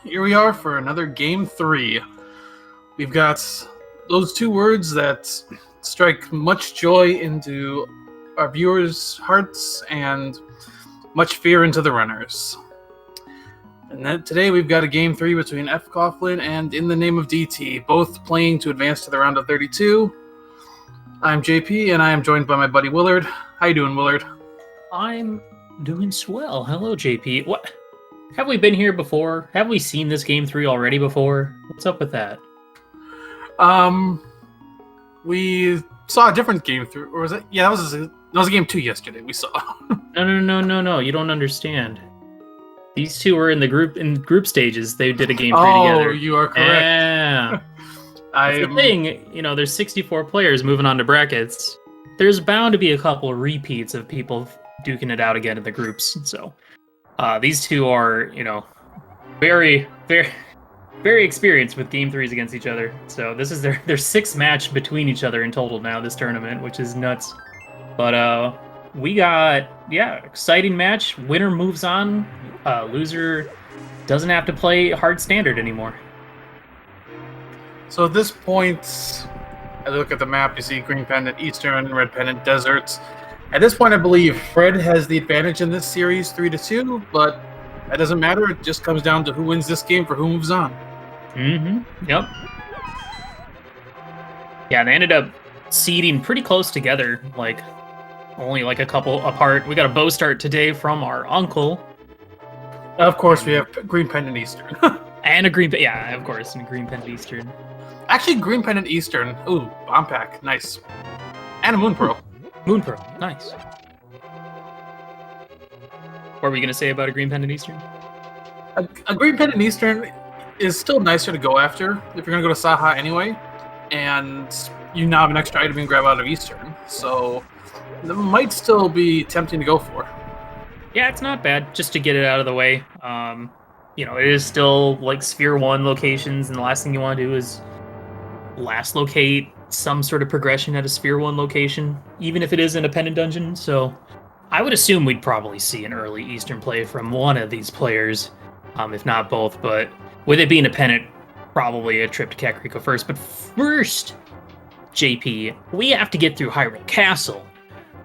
Here we are for another Game 3. We've got those two words that strike much joy into our viewers' hearts and much fear into the runners. And then today we've got a Game 3 between fcoughlin and inthenameofDT, both playing to advance to the round of 32. I'm JP, and I am joined by my buddy Willard. How you doing, Willard? I'm doing swell. Hello, JP. What? Have we been here before? Have we seen this Game 3 already before? What's up with that? We saw a different Game 3, or was it? Yeah, that was a Game 2 yesterday we saw. No. You don't understand. These two were in group stages. They did a Game 3 together. Oh, you are correct. Yeah. That's the thing, there's 64 players moving on to brackets. There's bound to be a couple of repeats of people duking it out again in the groups. So these two are, very, very, very experienced with Game 3s against each other. So this is their sixth match between each other in total now, this tournament, which is nuts. But we got, exciting match. Winner moves on. Loser doesn't have to play hard standard anymore. So at this point, as I look at the map, you see Green Pendant Eastern, Red Pendant Deserts. At this point, I believe Fred has the advantage in this series, 3-2, but that doesn't matter. It just comes down to who wins this game for who moves on. Yep. Yeah, they ended up seeding pretty close together, only a couple apart. We got a bow start today from our uncle. Of course, we have Green Pendant Eastern. And a green, of course, and a Green Pendant Eastern. Actually, Green Pendant Eastern. Ooh, bomb pack, nice. And a Moon Pearl. Moon Pearl, nice. What were we gonna say about a Green Pendant Eastern? A Green Pendant Eastern is still nicer to go after if you're gonna go to Saha anyway, and you now have an extra item you can grab out of Eastern, so that might still be tempting to go for. Yeah, it's not bad just to get it out of the way. It is still Sphere 1 locations, and the last thing you want to do is last locate some sort of progression at a Sphere 1 location, even if it is in a Pendant dungeon. So I would assume we'd probably see an early Eastern play from one of these players, if not both. But with it being a Pendant, probably a trip to Kakariko first. But first, JP, we have to get through Hyrule Castle,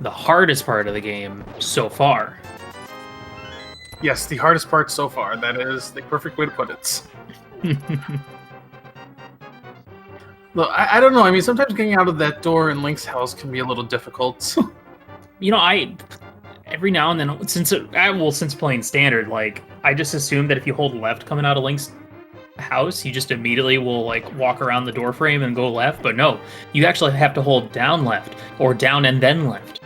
the hardest part of the game so far. Yes, the hardest part so far. That is the perfect way to put it. Look, I don't know. I mean, sometimes getting out of that door in Link's house can be a little difficult. I every now and then, since playing standard, I just assume that if you hold left coming out of Link's house, you just immediately will walk around the door frame and go left. But no, you actually have to hold down left or down and then left.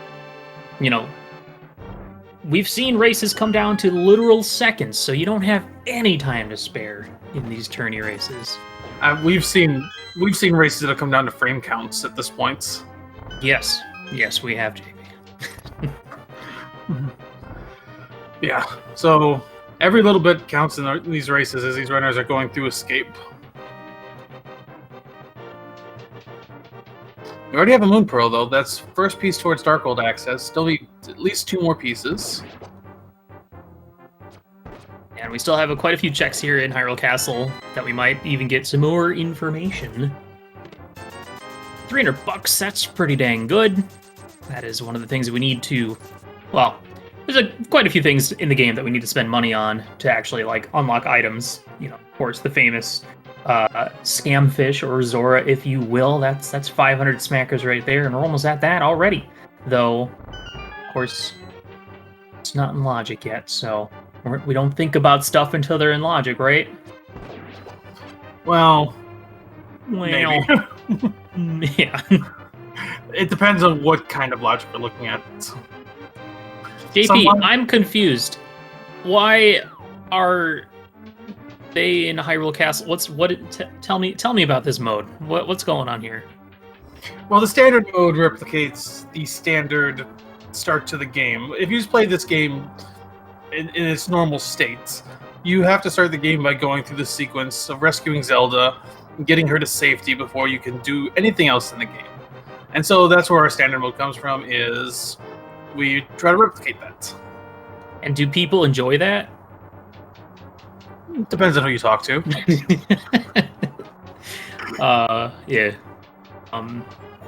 We've seen races come down to literal seconds, so you don't have any time to spare in these tourney races. We've seen races that have come down to frame counts at this point. Yes, we have, JP. Yeah, so every little bit counts in these races as these runners are going through escape. We already have a Moon Pearl, though. That's first piece towards Darkhold access. Still need at least 2 more pieces. And we still have quite a few checks here in Hyrule Castle that we might even get some more information. $300, that's pretty dang good. That is one of the things that we need to... Well, there's quite a few things in the game that we need to spend money on to actually, unlock items. Of course, the famous... Scamfish, or Zora, if you will. That's 500 smackers right there, and we're almost at that already. Though, of course, it's not in logic yet, so we don't think about stuff until they're in logic, right? Well, maybe. Yeah. It depends on what kind of logic we're looking at. JP, I'm confused. Why are they in Hyrule Castle? Tell me about this mode. What's going on here? Well, the standard mode replicates the standard start to the game. If you just play this game in its normal state, you have to start the game by going through the sequence of rescuing Zelda and getting her to safety before you can do anything else in the game. And so that's where our standard mode comes from, is we try to replicate that. And do people enjoy that? Depends on who you talk to. Yeah.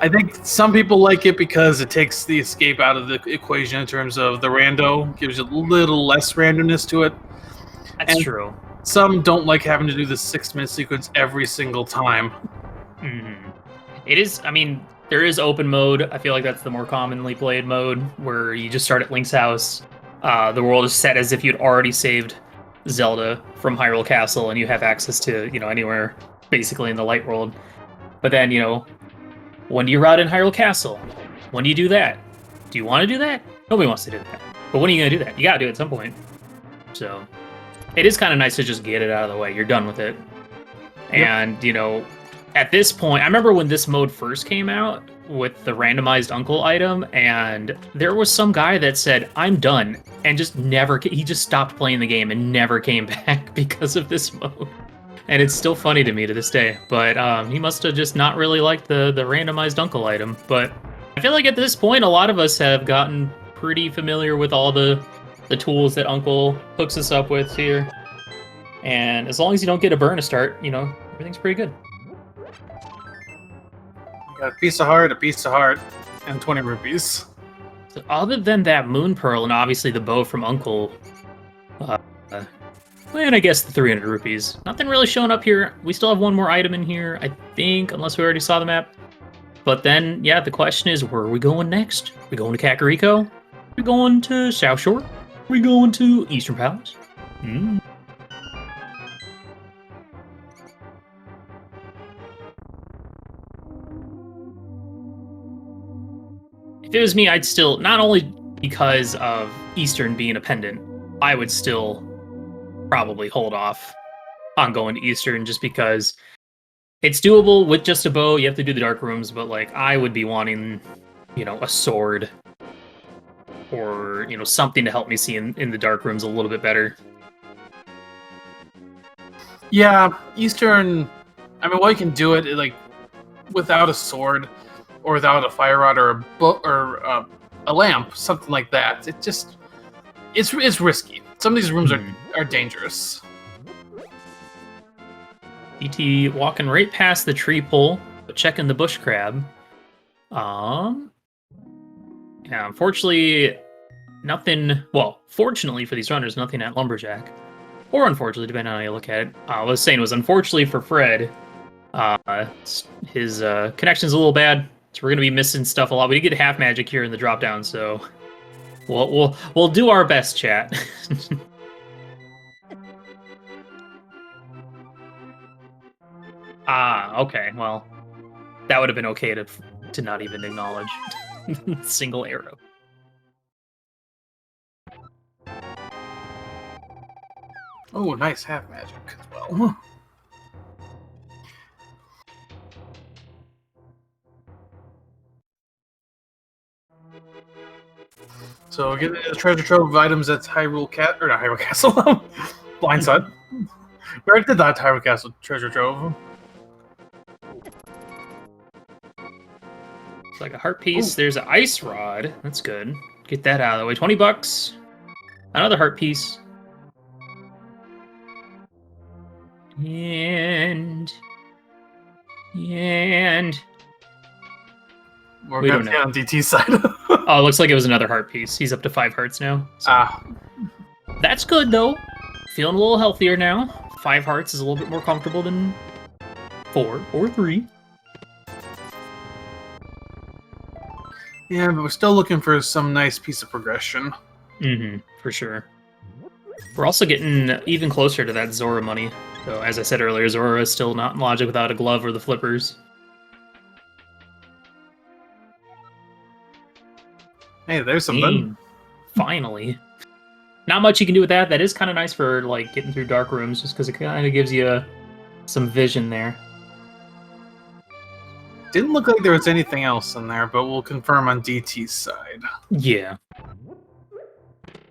I think some people like it because it takes the escape out of the equation in terms of the rando, gives you a little less randomness to it. That's true. Some don't like having to do the 6-minute sequence every single time. Mm-hmm. It is, I mean, there is open mode. I feel like that's the more commonly played mode, where you just start at Link's house. The world is set as if you'd already saved Zelda from Hyrule Castle, and you have access to, anywhere basically in the light world. But then, when do you route in Hyrule Castle? When do you do that? Do you want to do that? Nobody wants to do that. But when are you going to do that? You got to do it at some point. So, it is kind of nice to just get it out of the way. You're done with it. Yep. And, at this point, I remember when this mode first came out with the randomized uncle item, and there was some guy that said, I'm done, and he just stopped playing the game and never came back because of this mode. And it's still funny to me to this day, but he must have just not really liked the randomized uncle item. But I feel like at this point, a lot of us have gotten pretty familiar with all the tools that Uncle hooks us up with here. And as long as you don't get a burn to start, everything's pretty good. Got a piece of heart, and 20 rupees. So other than that moon pearl and obviously the bow from Uncle, and I guess the 300 rupees. Nothing really showing up here. We still have one more item in here, I think, unless we already saw the map. But then, yeah, the question is, where are we going next? Are we going to Kakariko? Are we going to South Shore? Are we going to Eastern Palace? If it was me, I'd still, not only because of Eastern being a pendant, I would still probably hold off on going to Eastern just because it's doable with just a bow. You have to do the dark rooms, but I would be wanting, a sword or, something to help me see in the dark rooms a little bit better. Yeah, Eastern, I mean, well, you can do it without a sword or without a fire rod or a lamp, something like that. It's risky. Some of these rooms are dangerous. ET walking right past the tree pole, but checking the bush crab. Yeah, unfortunately, nothing. Well, fortunately for these runners, nothing at Lumberjack. Or unfortunately, depending on how you look at it. I was saying it was unfortunately for Fred. His connection's a little bad, so we're gonna be missing stuff a lot. We did get half magic here in the drop down, so we'll do our best, chat. Okay. Well, that would have been okay to not even acknowledge single arrow. Oh, nice half magic as well. So get the treasure trove of items at Hyrule Castle. Blindside. Where did that Hyrule Castle treasure trove? It's like a heart piece. Ooh. There's an ice rod. That's good. Get that out of the way. 20 bucks. Another heart piece. And we're going to get on DT's side. Oh, it looks like it was another heart piece. He's up to 5 hearts now. So. That's good, though. Feeling a little healthier now. 5 hearts is a little bit more comfortable than 4 or 3. Yeah, but we're still looking for some nice piece of progression. For sure. We're also getting even closer to that Zora money. So, as I said earlier, Zora is still not in Logic without a glove or the flippers. Hey, there's something. Finally. Not much you can do with that. That is kind of nice for getting through dark rooms, just because it kind of gives you some vision there. Didn't look like there was anything else in there, but we'll confirm on DT's side. Yeah.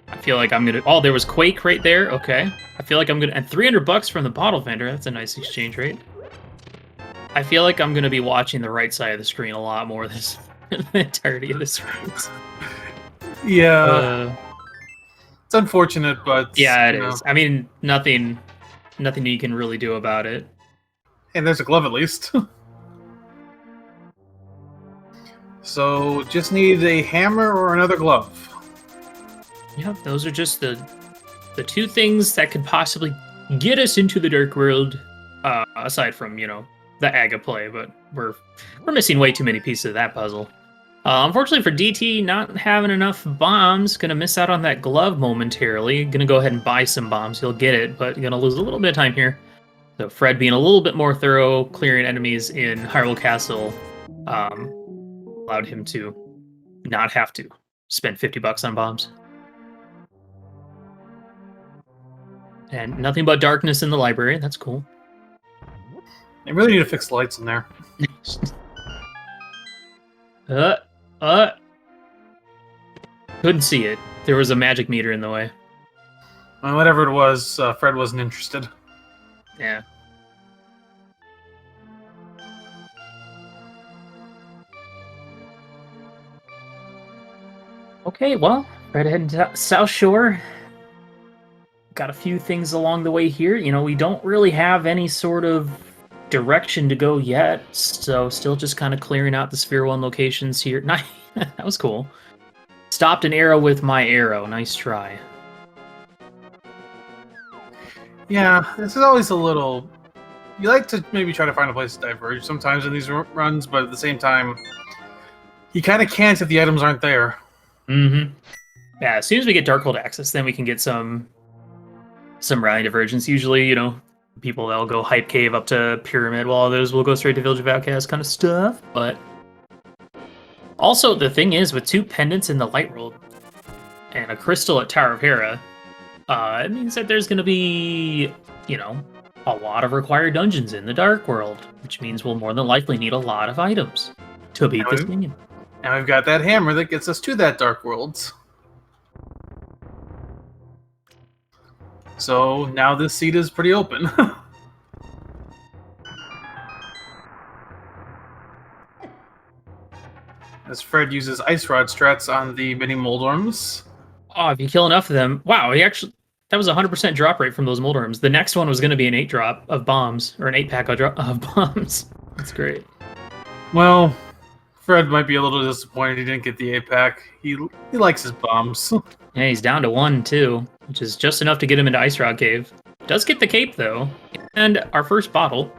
I feel like I'm gonna. Oh, there was Quake right there. Okay. I feel like I'm gonna. And 300 bucks from the bottle vendor. That's a nice exchange rate. I feel like I'm gonna be watching the right side of the screen a lot more this the entirety of the screen. Yeah. It's unfortunate, but yeah, it is. I mean, nothing nothing you can really do about it. And there's a glove at least. So just need a hammer or another glove. Yep, those are just the two things that could possibly get us into the Dark World. Aside from, you know, the Aga play, but we're missing way too many pieces of that puzzle. Unfortunately for DT, not having enough bombs, gonna miss out on that glove momentarily. Gonna go ahead and buy some bombs, he'll get it, but gonna lose a little bit of time here. So Fred being a little bit more thorough, clearing enemies in Hyrule Castle, allowed him to not have to spend $50 on bombs. And nothing but darkness in the library, that's cool. They really need to fix the lights in there. Couldn't see it. There was a magic meter in the way. Well, whatever it was, Fred wasn't interested. Yeah. Okay, well, Fred heading to South Shore. Got a few things along the way here. You know, we don't really have any sort of direction to go yet, so still just kind of clearing out the Sphere 1 locations here. Nice. That was cool. Stopped an arrow with my arrow. Nice try. Yeah, this is always a little... You like to maybe try to find a place to diverge sometimes in these runs, but at the same time, you kind of can't if the items aren't there. Mm-hmm. Yeah, as soon as we get Darkhold access, then we can get some rally divergence. Usually, you know, people, they'll go Hype Cave up to Pyramid, while others will go straight to Village of Outcast kind of stuff. But also, the thing is, with 2 pendants in the Light World and a crystal at Tower of Hera, it means that there's going to be, you know, a lot of required dungeons in the Dark World, which means we'll more than likely need a lot of items to beat this game. And we've got that hammer that gets us to that Dark World. So now this seat is pretty open. As Fred uses Ice Rod strats on the mini Moldorms. Oh, if you kill enough of them... Wow, he actually... That was a 100% drop rate from those Moldorms. The next one was going to be an 8-drop of bombs, or an 8-pack of bombs. That's great. Well, Fred might be a little disappointed he didn't get the 8-pack. He likes his bombs. Yeah, he's down to 1, too, which is just enough to get him into Ice Rod Cave. Does get the cape, though. And our first bottle.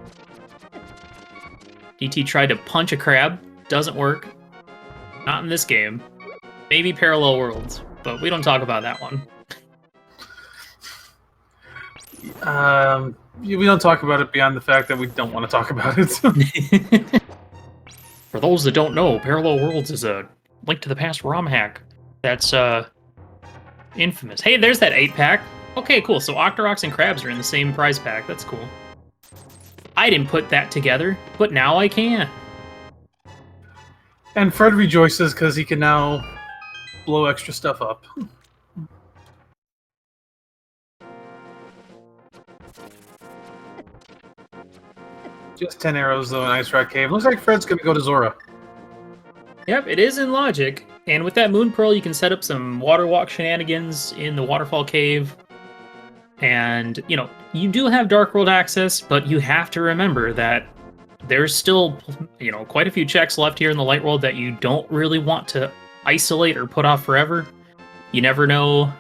DT tried to punch a crab. Doesn't work. Not in this game. Maybe Parallel Worlds, but we don't talk about that one. We don't talk about it beyond the fact that we don't want to talk about it. For those that don't know, Parallel Worlds is a Link to the Past ROM hack. That's, infamous. Hey, there's that 8-pack. Okay, cool. So Octoroks and Crabs are in the same prize pack. That's cool. I didn't put that together, but now I can. And Fred rejoices because he can now blow extra stuff up. Just 10 arrows, though, in Ice Rock Cave. Looks like Fred's going to go to Zora. Yep, it is in logic. And with that Moon Pearl, you can set up some water walk shenanigans in the Waterfall Cave. And, you know, you do have Dark World access, but you have to remember that there's still, you know, quite a few checks left here in the Light World that you don't really want to isolate or put off forever. You never know.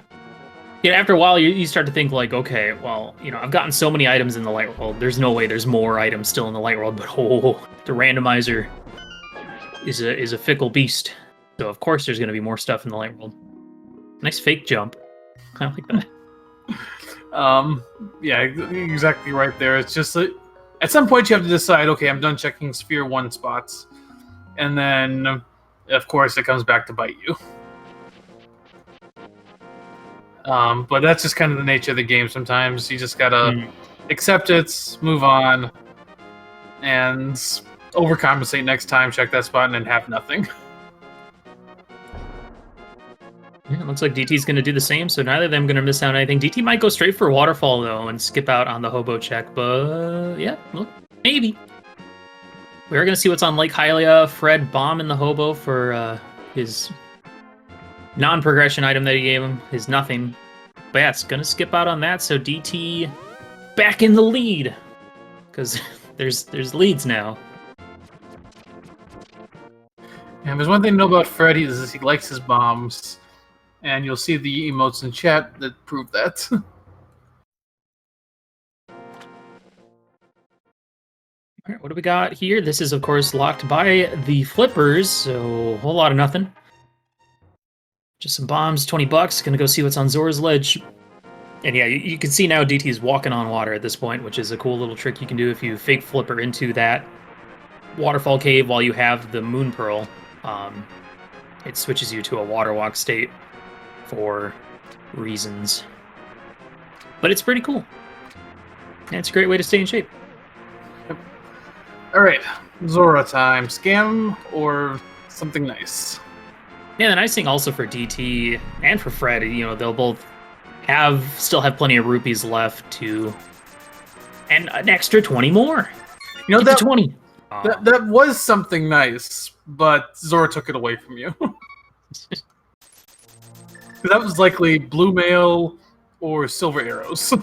You know, after a while, you start to think, like, okay, well, you know, I've gotten so many items in the Light World. There's no way there's more items still in the Light World, but oh, the randomizer is a fickle beast. So, of course, there's going to be more stuff in the Light World. Nice fake jump. I like that. Yeah, exactly right there. It's just like, at some point you have to decide, okay, I'm done checking Sphere 1 spots. And then, of course, it comes back to bite you. But that's just kind of the nature of the game sometimes. You just gotta accept it, move on, and overcompensate next time, check that spot, and then have nothing. Yeah, it looks like DT's going to do the same, so neither of them going to miss out on anything. DT might go straight for Waterfall, though, and skip out on the Hobo check, but yeah, well, maybe. We're going to see what's on Lake Hylia. Fred bomb in the Hobo for his non-progression item that he gave him, his nothing. But yeah, it's going to skip out on that, so DT back in the lead because there's leads now. And there's one thing to know about Freddy is he likes his bombs, and you'll see the emotes in chat that prove that. All right, what do we got here? This is, of course, locked by the flippers, so a whole lot of nothing. Just some bombs, $20. Gonna go see what's on Zora's Ledge. And yeah, you can see now DT's walking on water at this point, which is a cool little trick you can do if you fake flipper into that waterfall cave while you have the Moon Pearl. It switches you to a water walk state for reasons. But it's pretty cool. And it's a great way to stay in shape. Alright, Zora time. Scam or something nice? Yeah, the nice thing also for DT and for Fred, you know, they'll both still have plenty of rupees left to, and an extra 20 more. You know, that 20. That was something nice, but Zora took it away from you. That was likely blue mail or silver arrows.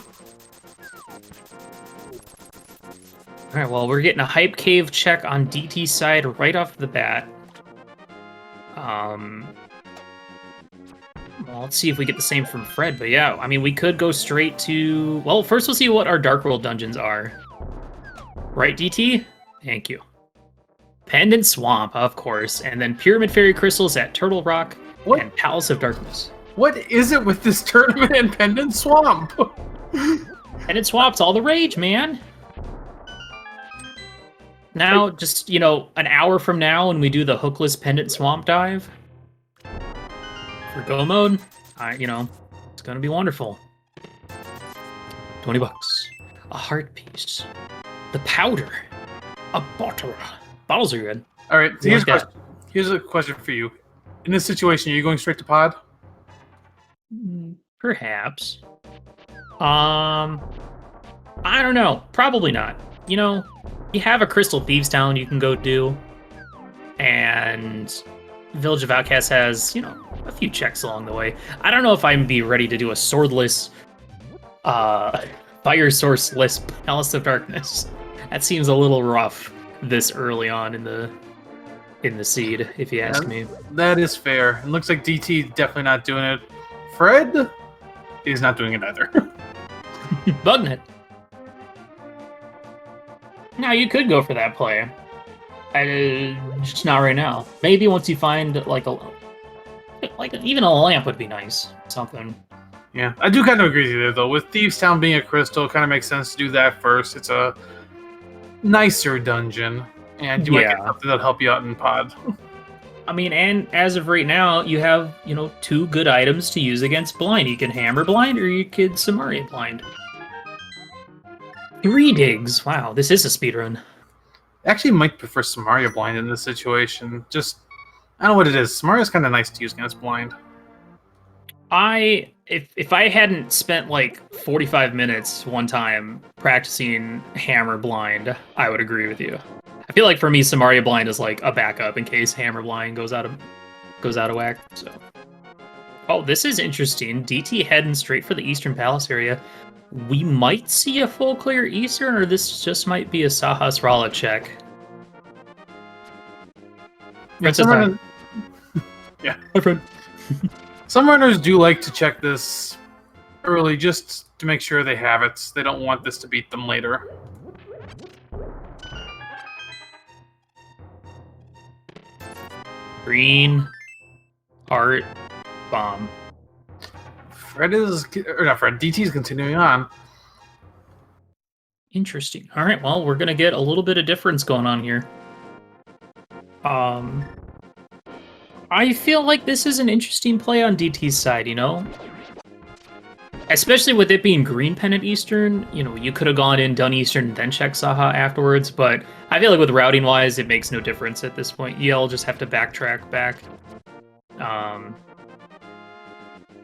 Alright, well, we're getting a hype cave check on DT's side right off the bat. Well, let's see if we get the same from Fred, but yeah, I mean, we could go straight to... Well, first we'll see what our Dark World dungeons are. Right, DT? Thank you. Pendant Swamp, of course, and then Pyramid Fairy Crystals at Turtle Rock and Palace of Darkness. What is it with this tournament and Pendant Swamp? Pendant Swamp's all the rage, man. Now, just, you know, an hour from now when we do the hookless Pendant Swamp dive for go mode, you know, it's gonna be wonderful. $20. A heart piece. The powder. A bottle. Bottles are good. All right, so here's a question for you. In this situation, are you going straight to pod? Perhaps. I don't know. Probably not. You know, you have a Crystal Thieves Town you can go do, and Village of Outcasts has, you know, a few checks along the way. I don't know if I'd be ready to do a swordless, fire sourceless Palace of Darkness. That seems a little rough this early on in the seed, if you ask me. That is fair. It looks like DT definitely not doing it. Fred is not doing it either. Bugnet. Now you could go for that play. Just not right now. Maybe once you find even a lamp would be nice. Something. Yeah, I do kind of agree with you there, though. With Thieves Town being a crystal, it kind of makes sense to do that first. It's a nicer dungeon, and you might get something that'll help you out in pod. I mean, and as of right now, you have, you know, 2 good items to use against blind. You can hammer blind, or you could Samaria blind. 3 digs. Wow, this is a speedrun. Actually, might prefer Samaria blind in this situation. Just, I don't know what it is. Samaria's kind of nice to use against blind. If I hadn't spent like 45 minutes one time practicing hammer blind, I would agree with you. I feel like for me, Samaria blind is like a backup in case hammer blind goes out of whack. So, oh, this is interesting. DT heading straight for the Eastern Palace area. We might see a full clear Eastern, or this just might be a Sahasrara check. Yeah, my friend. Some runners do like to check this early just to make sure they have it. They don't want this to beat them later. Green, heart, bomb. DT is continuing on. Interesting. All right, well, we're going to get a little bit of difference going on here. I feel like this is an interesting play on DT's side, you know? Especially with it being green Pendant Eastern, you know, you could have gone in, done Eastern, and then checked Saha afterwards, but I feel like with routing-wise, it makes no difference at this point. You'll just have to backtrack back.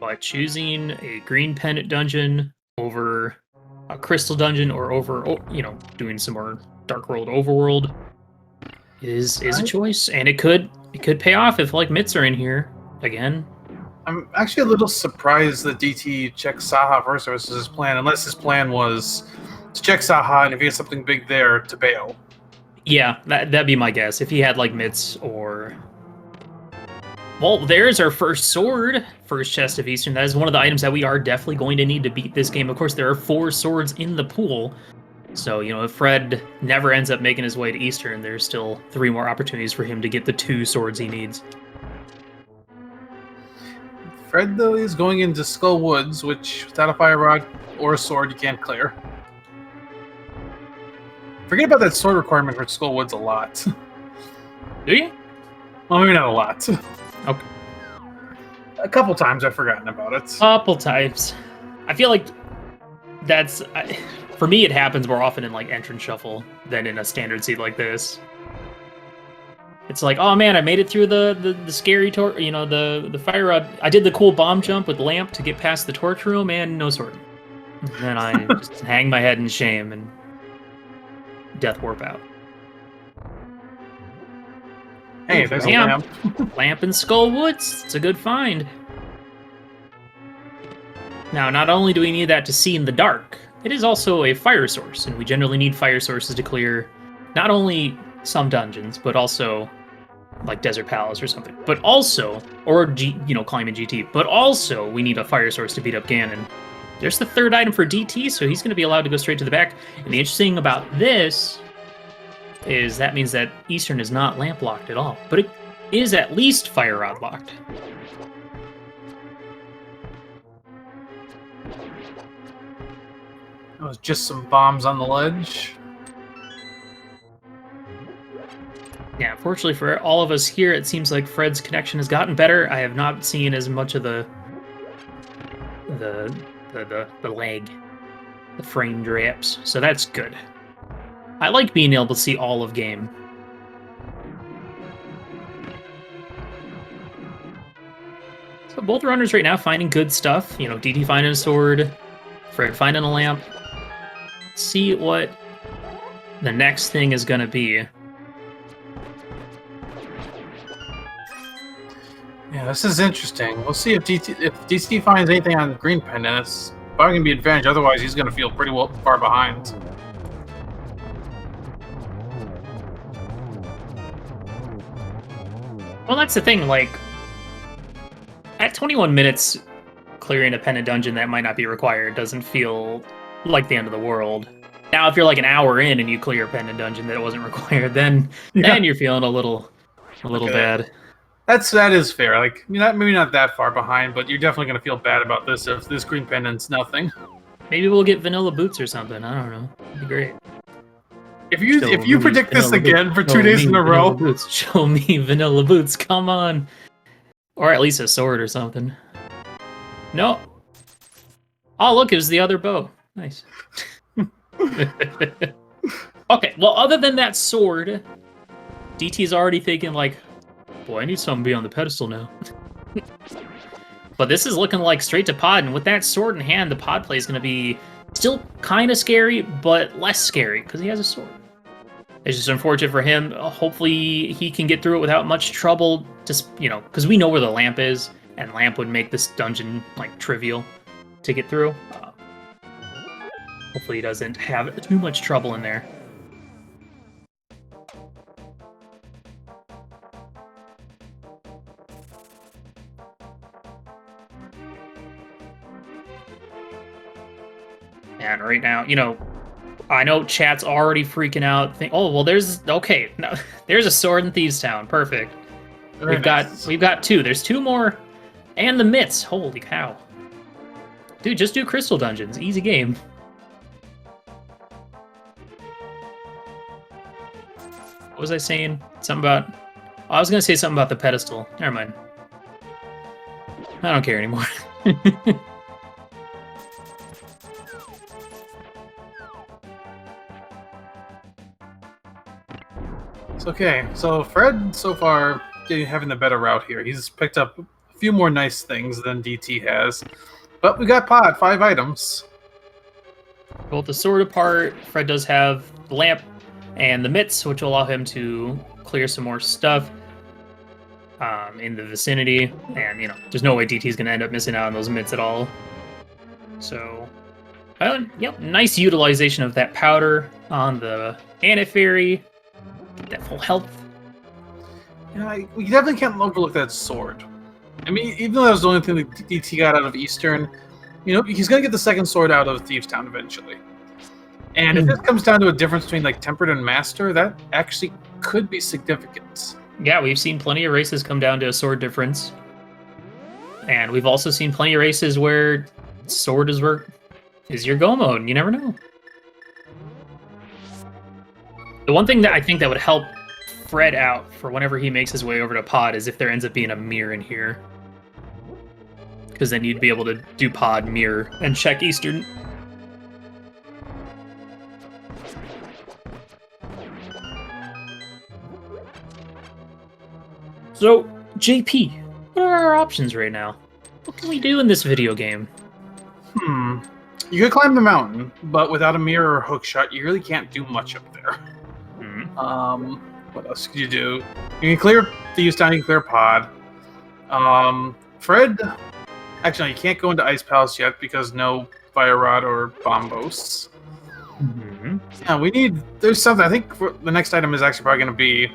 But choosing a green Pendant dungeon over a crystal dungeon or over, you know, doing some more Dark World overworld is a choice, and it could pay off if like Mitts are in here again. I'm actually a little surprised that DT checked Saha first versus his plan, unless his plan was to check Saha, and if he has something big there, to bail. Yeah, that'd be my guess. If he had like mitts or... Well, there's our first sword, first chest of Eastern. That is one of the items that we are definitely going to need to beat this game. Of course, there are 4 swords in the pool. So, you know, if Fred never ends up making his way to Eastern, there's still 3 more opportunities for him to get the 2 swords he needs. Fred, though, is going into Skull Woods, which, without a fire rod or a sword, you can't clear. Forget about that sword requirement for Skull Woods a lot. Do you? Well, maybe not a lot. Okay. A couple times I've forgotten about it. Couple times. I feel like that's... For me, it happens more often in like entrance shuffle than in a standard seed like this. It's like, oh man, I made it through the scary the fire rod. I did the cool bomb jump with lamp to get past the torch room, and no sword. And then I just hang my head in shame and death warp out. Hey, there's a lamp. Lamp in Skull Woods. It's a good find. Now, not only do we need that to see in the dark, it is also a fire source, and we generally need fire sources to clear not only some dungeons, but also like Desert Palace or something, but also, or climbing GT, but also we need a fire source to beat up Ganon. There's the 3rd item for DT, so he's going to be allowed to go straight to the back. And the interesting about this is that means that Eastern is not lamp locked at all, but it is at least fire rod locked. That was just some bombs on the ledge. Yeah, fortunately for all of us here, it seems like Fred's connection has gotten better. I have not seen as much of the lag, the frame drops, so that's good. I like being able to see all of game. So both runners right now finding good stuff. You know, DT finding a sword, Fred finding a lamp. Let's see what the next thing is going to be. Yeah, this is interesting. We'll see if DT finds anything on Green Pendant. It's probably going to be advantage, otherwise he's going to feel pretty far behind. Well, that's the thing, like, at 21 minutes, clearing a Pendant dungeon that might not be required doesn't feel like the end of the world. Now, if you're like an hour in and you clear a Pendant dungeon that wasn't required, then you're feeling a little bad. That is fair. Like, you're maybe not that far behind, but you're definitely going to feel bad about this if this Green Pendant's nothing. Maybe we'll get vanilla boots or something. I don't know. It'd be great. If you predict this again for 2 days in a row, boots. Show me vanilla boots. Come on, or at least a sword or something. No. Oh, look, it was the other bow. Nice. Okay. Well, other than that sword, DT's already thinking like, boy, I need something to be on the pedestal now. But this is looking like straight to pod, and with that sword in hand, the pod play is going to be still kind of scary, but less scary because he has a sword. It's just unfortunate for him. Hopefully, he can get through it without much trouble. Just because we know where the lamp is, and lamp would make this dungeon like trivial to get through. Hopefully, he doesn't have too much trouble in there. And right now, I know chat's already freaking out. Oh, well, there's a sword in Thieves Town. Perfect. We've got 2. There's 2 more, and the mitts. Holy cow, dude! Just do crystal dungeons. Easy game. What was I saying? I was gonna say something about the pedestal. Never mind. I don't care anymore. Okay, so Fred, so far, having the better route here. He's picked up a few more nice things than DT has. But we got pod, 5 items. Both the sword apart, Fred does have the lamp and the mitts, which will allow him to clear some more stuff in the vicinity. And, there's no way DT is going to end up missing out on those mitts at all. So, Yep, nice utilization of that powder on the Antifairy. Get that full health. Yeah, we definitely can't overlook that sword. I mean, even though that was the only thing that DT got out of Eastern, he's going to get the second sword out of Thieves Town eventually. And if this comes down to a difference between like Tempered and Master, that actually could be significant. Yeah, we've seen plenty of races come down to a sword difference. And we've also seen plenty of races where sword is your go mode, and you never know. The one thing that I think that would help Fred out for whenever he makes his way over to pod is if there ends up being a mirror in here. Because then you'd be able to do pod, mirror, and check Eastern. So, JP, what are our options right now? What can we do in this video game? You could climb the mountain, but without a mirror or hookshot, you really can't do much up there. What else could you do? You can clear Thieves Town, you can clear Pod. Fred, actually, you can't go into Ice Palace yet because no Fire Rod or Bombos. Yeah, there's something. I think the next item is actually probably going to be.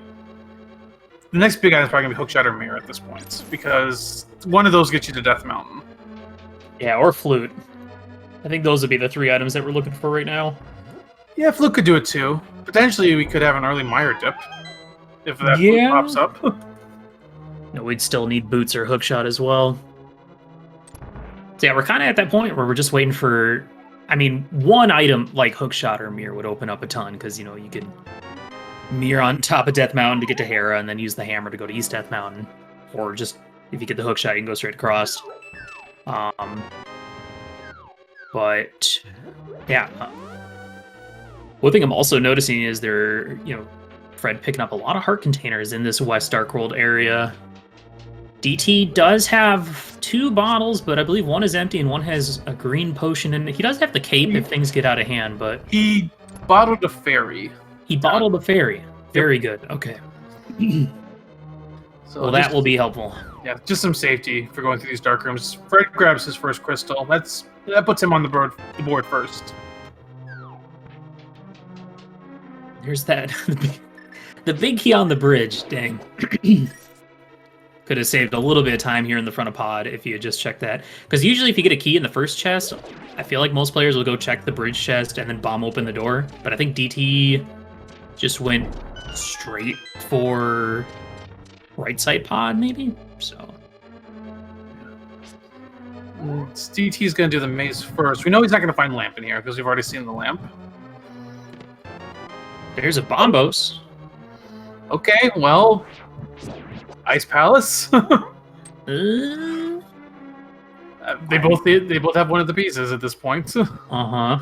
The next big item is probably going to be Hookshot or Mirror at this point, because one of those gets you to Death Mountain. Yeah, or Flute. I think those would be the 3 items that we're looking for right now. Yeah, Flute could do it too. Potentially, we could have an early Mire dip if that Flute pops up. No, we'd still need Boots or Hookshot as well. So yeah, we're kind of at that point where we're just waiting for... I mean, one item like Hookshot or Mirror would open up a ton, because, you could Mirror on top of Death Mountain to get to Hera, and then use the hammer to go to East Death Mountain. Or just, if you get the Hookshot, you can go straight across. But, yeah. One thing I'm also noticing is Fred picking up a lot of heart containers in this West Dark World area. DT does have 2 bottles, but I believe one is empty and one has a green potion in it. He does have the cape if things get out of hand, but... He bottled a fairy. He bottled a fairy. Very good. Okay. Well, that will be helpful. Yeah, just some safety for going through these dark rooms. Fred grabs his first crystal. That puts him on the board first. Here's that. The big key on the bridge. Dang. Could have saved a little bit of time here in the front of pod if you had just checked that. Because usually if you get a key in the first chest, I feel like most players will go check the bridge chest and then bomb open the door. But I think DT just went straight for right side pod, maybe? So... DT's going to do the maze first. We know he's not going to find lamp in here because we've already seen the lamp. There's a Bombos. Okay, well... Ice Palace? They both have one of the pieces at this point. Uh-huh.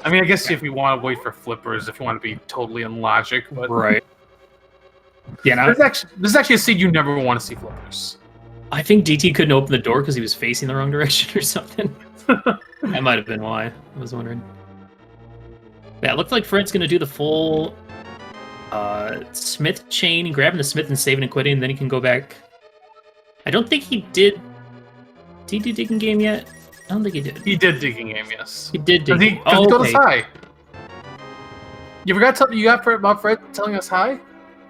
I mean, I guess if you want to wait for flippers, if you want to be totally in logic, but... Right. Yeah, this is actually a seed you never want to see flippers. I think DT couldn't open the door because he was facing the wrong direction or something. That might have been why. I was wondering. Yeah, it looked like Fred's going to do the full Smith chain, grabbing the Smith and saving and quitting, and then he can go back. I don't think he did... Did he do Digging Game yet? I don't think he did. He did Digging Game, yes. He did Digging Game. Oh, he told us hi. You forgot you got about Fred telling us hi?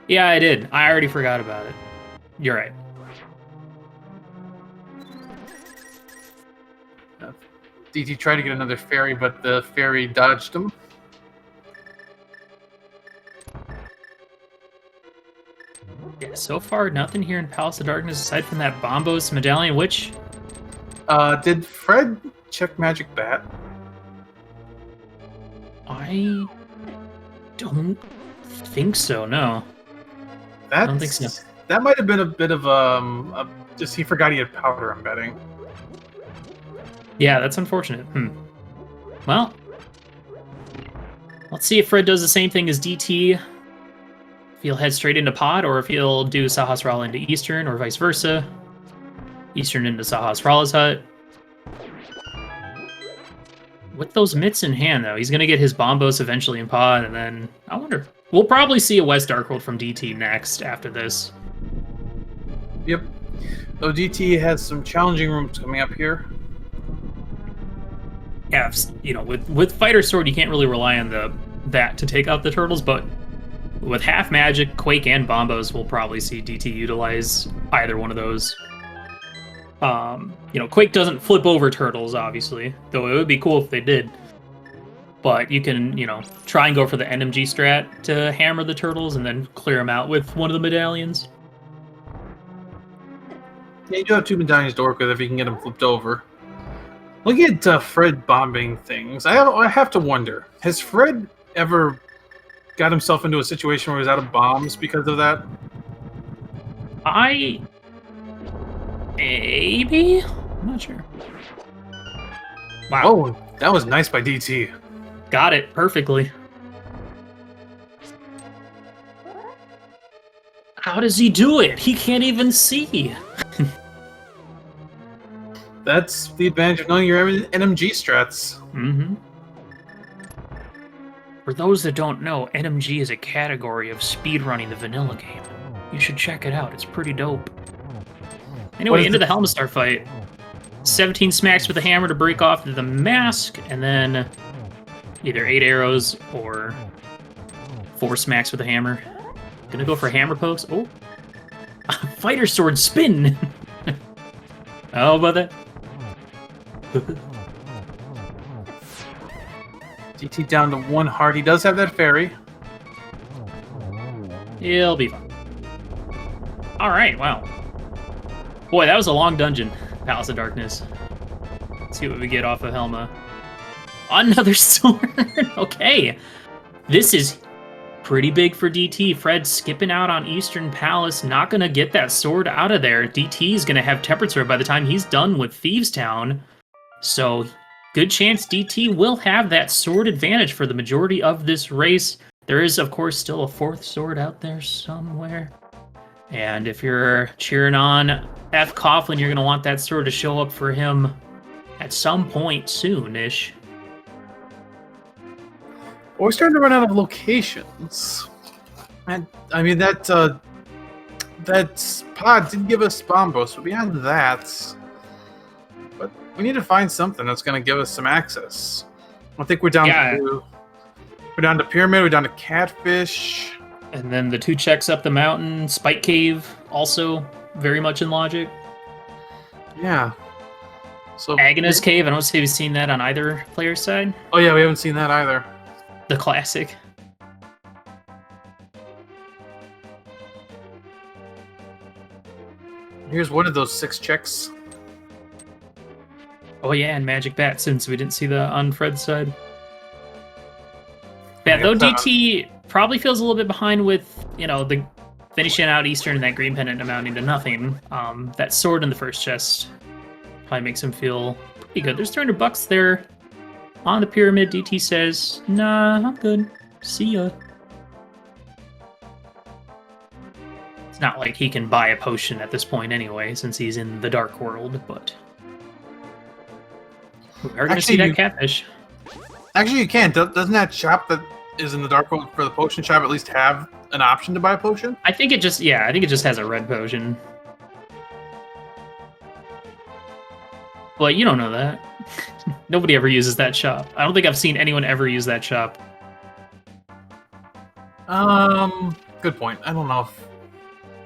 Yeah, I did. I already forgot about it. You're right. DT tried to get another fairy, but the fairy dodged him. Yeah, so far, nothing here in Palace of Darkness aside from that Bombos medallion, which... Did Fred check Magic Bat? I don't think so, no. I don't think so. That might have been a bit of just he forgot he had powder, I'm betting. Yeah, that's unfortunate. Well, let's see if Fred does the same thing as DT. If he'll head straight into pod, or if he'll do Sahasrara into Eastern, or vice versa. Eastern into Sahasrara's hut. With those mitts in hand, though, he's going to get his Bombos eventually in pod, and then, I wonder. We'll probably see a West Dark World from DT next after this. Yep. ODT has some challenging rooms coming up here. Yeah, with Fighter Sword, you can't really rely on that to take out the turtles, but with Half Magic, Quake, and Bombos, we'll probably see DT utilize either one of those. Quake doesn't flip over turtles, obviously, though it would be cool if they did. But you can, try and go for the NMG strat to hammer the turtles and then clear them out with one of the medallions. Yeah, you do have 2 medallions to work with if you can get them flipped over. Look at Fred bombing things. I have to wonder, has Fred ever got himself into a situation where he's out of bombs because of that? Maybe? I'm not sure. Wow. Oh, that was nice by DT. Got it perfectly. How does he do it? He can't even see. That's the advantage of knowing your NMG strats. Mm-hmm. For those that don't know, NMG is a category of speedrunning the vanilla game. You should check it out. It's pretty dope. Anyway, into the Helmastar fight. 17 smacks with the hammer to break off the mask, and then either 8 arrows or 4 smacks with the hammer. Gonna go for hammer pokes. Oh! Fighter Sword spin! How about that? DT down to 1 heart. He does have that fairy. He'll be fine. Alright, wow. Boy, that was a long dungeon. Palace of Darkness. Let's see what we get off of Helma. Another sword! Okay. This is pretty big for DT. Fred skipping out on Eastern Palace. Not gonna get that sword out of there. DT is gonna have Tempered Sword by the time he's done with Thieves Town. So, good chance DT will have that sword advantage for the majority of this race. There is, of course, still a 4th sword out there somewhere. And if you're cheering on fcoughlin, you're going to want that sword to show up for him at some point soon-ish. Well, we're starting to run out of locations. And, I mean, that pod did give us Bombos, but beyond that... But we need to find something that's going to give us some access. I think we're down to Pyramid, we're down to Catfish... And then the 2 checks up the mountain, Spike Cave, also very much in logic. Yeah. So Agnes Cave, I don't see we've seen that on either player's side. Oh yeah, we haven't seen that either. The classic. Here's one of those 6 checks. Oh yeah, and Magic Bat, since we didn't see the on Fred's side. Yeah, though DT probably feels a little bit behind with, the finishing out Eastern and that green pendant amounting to nothing. That sword in the first chest probably makes him feel pretty good. There's $300 there on the pyramid. DT says, nah, I'm good. See ya. It's not like he can buy a potion at this point anyway, since he's in the Dark World, but... we are going to see that catfish. Actually, you can. Doesn't that shop that is in the Dark World for the potion shop at least have an option to buy a potion? I think it just has a red potion. But you don't know that. Nobody ever uses that shop. I don't think I've seen anyone ever use that shop. Good point. I don't know if...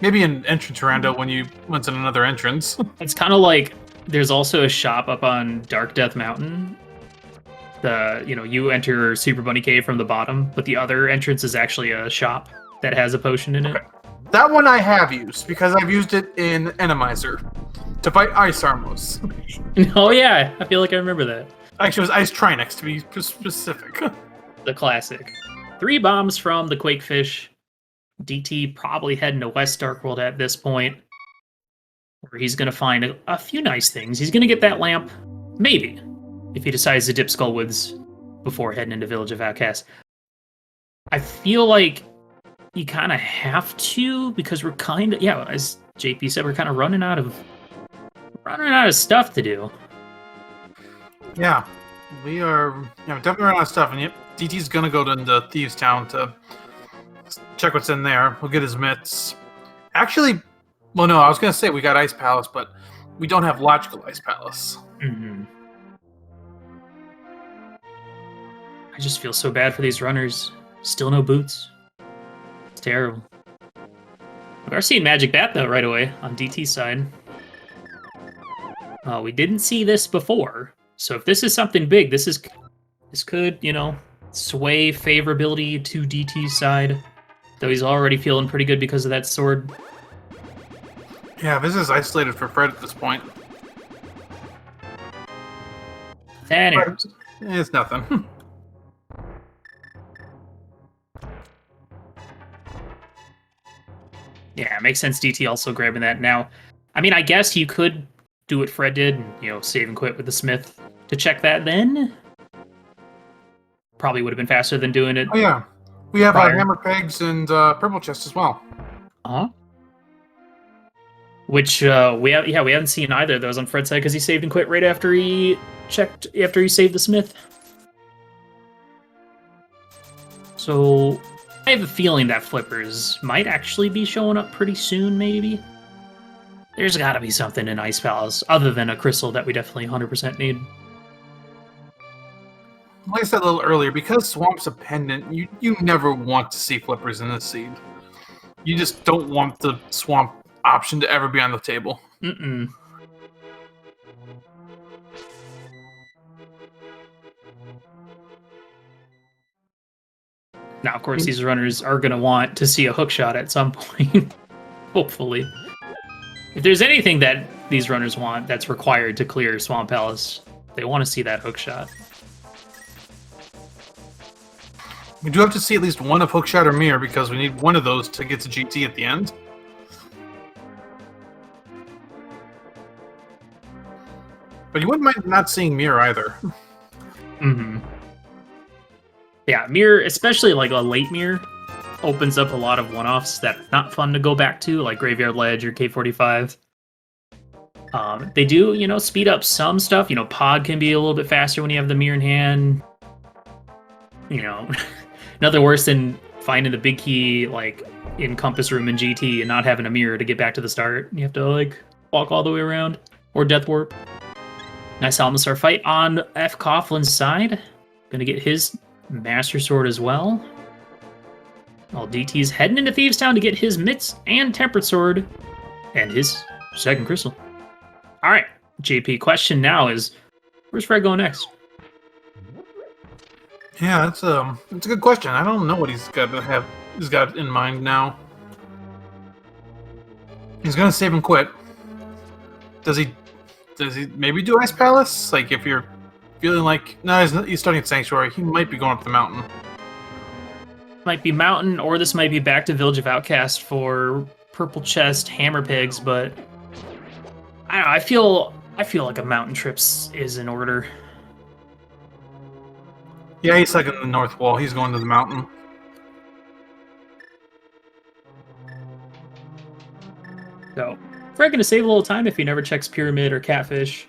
Maybe in Entrance Rando when you went in another entrance. It's kind of like there's also a shop up on Dark Death Mountain. You enter Super Bunny Cave from the bottom, but the other entrance is actually a shop that has a potion in it. Okay. That one I have used, because I've used it in Randomizer to fight Ice Armos. Oh yeah, I feel like I remember that. Actually, it was Ice Trinex to be specific. The classic. 3 bombs from the Quakefish. DT probably heading to West Dark World at this point, where he's going to find a few nice things. He's going to get that lamp, maybe, if he decides to dip Skullwoods before heading into Village of Outcasts. I feel like you kind of have to, because we're kind of, as JP said, we're kind of running out of stuff to do. Yeah, we are definitely running out of stuff, and yep, DT's going to go to the Thieves Town to check what's in there. We'll get his mitts. Actually, Well, no, I was gonna say we got Ice Palace, but we don't have logical Ice Palace. Mm-hmm. I just feel so bad for these runners. Still no boots. It's terrible. We are seeing Magic Bat, though, right away on DT's side. We didn't see this before, so if this is something big, this could, you know, sway favorability to DT's side, though he's already feeling pretty good because of that sword. Yeah, this is isolated for Fred at this point. Anyways. It's nothing. Yeah, it makes sense DT also grabbing that. Now, I mean, I guess you could do what Fred did and, you know, save and quit with the Smith to check that then. Probably would have been faster than doing it. Oh, yeah. We have Hammer Pegs and Purple Chest as well. Uh-huh. Which we haven't seen either of those on Fred's side because he saved and quit right after he saved the Smith. So I have a feeling that flippers might actually be showing up pretty soon, maybe. There's got to be something in Ice Palace other than a crystal that we definitely 100% need. Like I said a little earlier, because Swamp's a pendant, you never want to see flippers in this seed. You just don't want the Swamp option to ever be on the table. Mm-mm. Now, of course, these runners are going to want to see a hookshot at some point. Hopefully. If there's anything that these runners want that's required to clear Swamp Palace, they want to see that hookshot. We do have to see at least one of hookshot or mirror because we need one of those to get to GT at the end. But you wouldn't mind not seeing mirror either. Mm-hmm. Yeah, mirror, especially like a late mirror, opens up a lot of one-offs that are not fun to go back to, like Graveyard Ledge or K45. They do, you know, speed up some stuff. You know, Pod can be a little bit faster when you have the mirror in hand. You know, nothing worse than finding the big key, like, in Compass Room in GT and not having a mirror to get back to the start. You have to, like, walk all the way around. Or Death Warp. Nice Almasar fight on fcoughlин's side. Gonna get his Master Sword as well. While DT's heading into Thieves Town to get his Mitts and Tempered Sword. And his second crystal. Alright, JP, question now is, where's Fred going next? Yeah, that's a good question. I don't know what he's got in mind now. He's gonna save and quit. Does he maybe do Ice Palace? Like, if you're feeling like... No, he's starting at Sanctuary. He might be going up the mountain. Might be Mountain, or this might be back to Village of Outcast for Purple Chest, Hammer Pigs, but... I don't know, I feel like a Mountain Trips is in order. Yeah, he's like in the north wall. He's going to the mountain. So, Fred gonna save a little time if he never checks Pyramid or Catfish.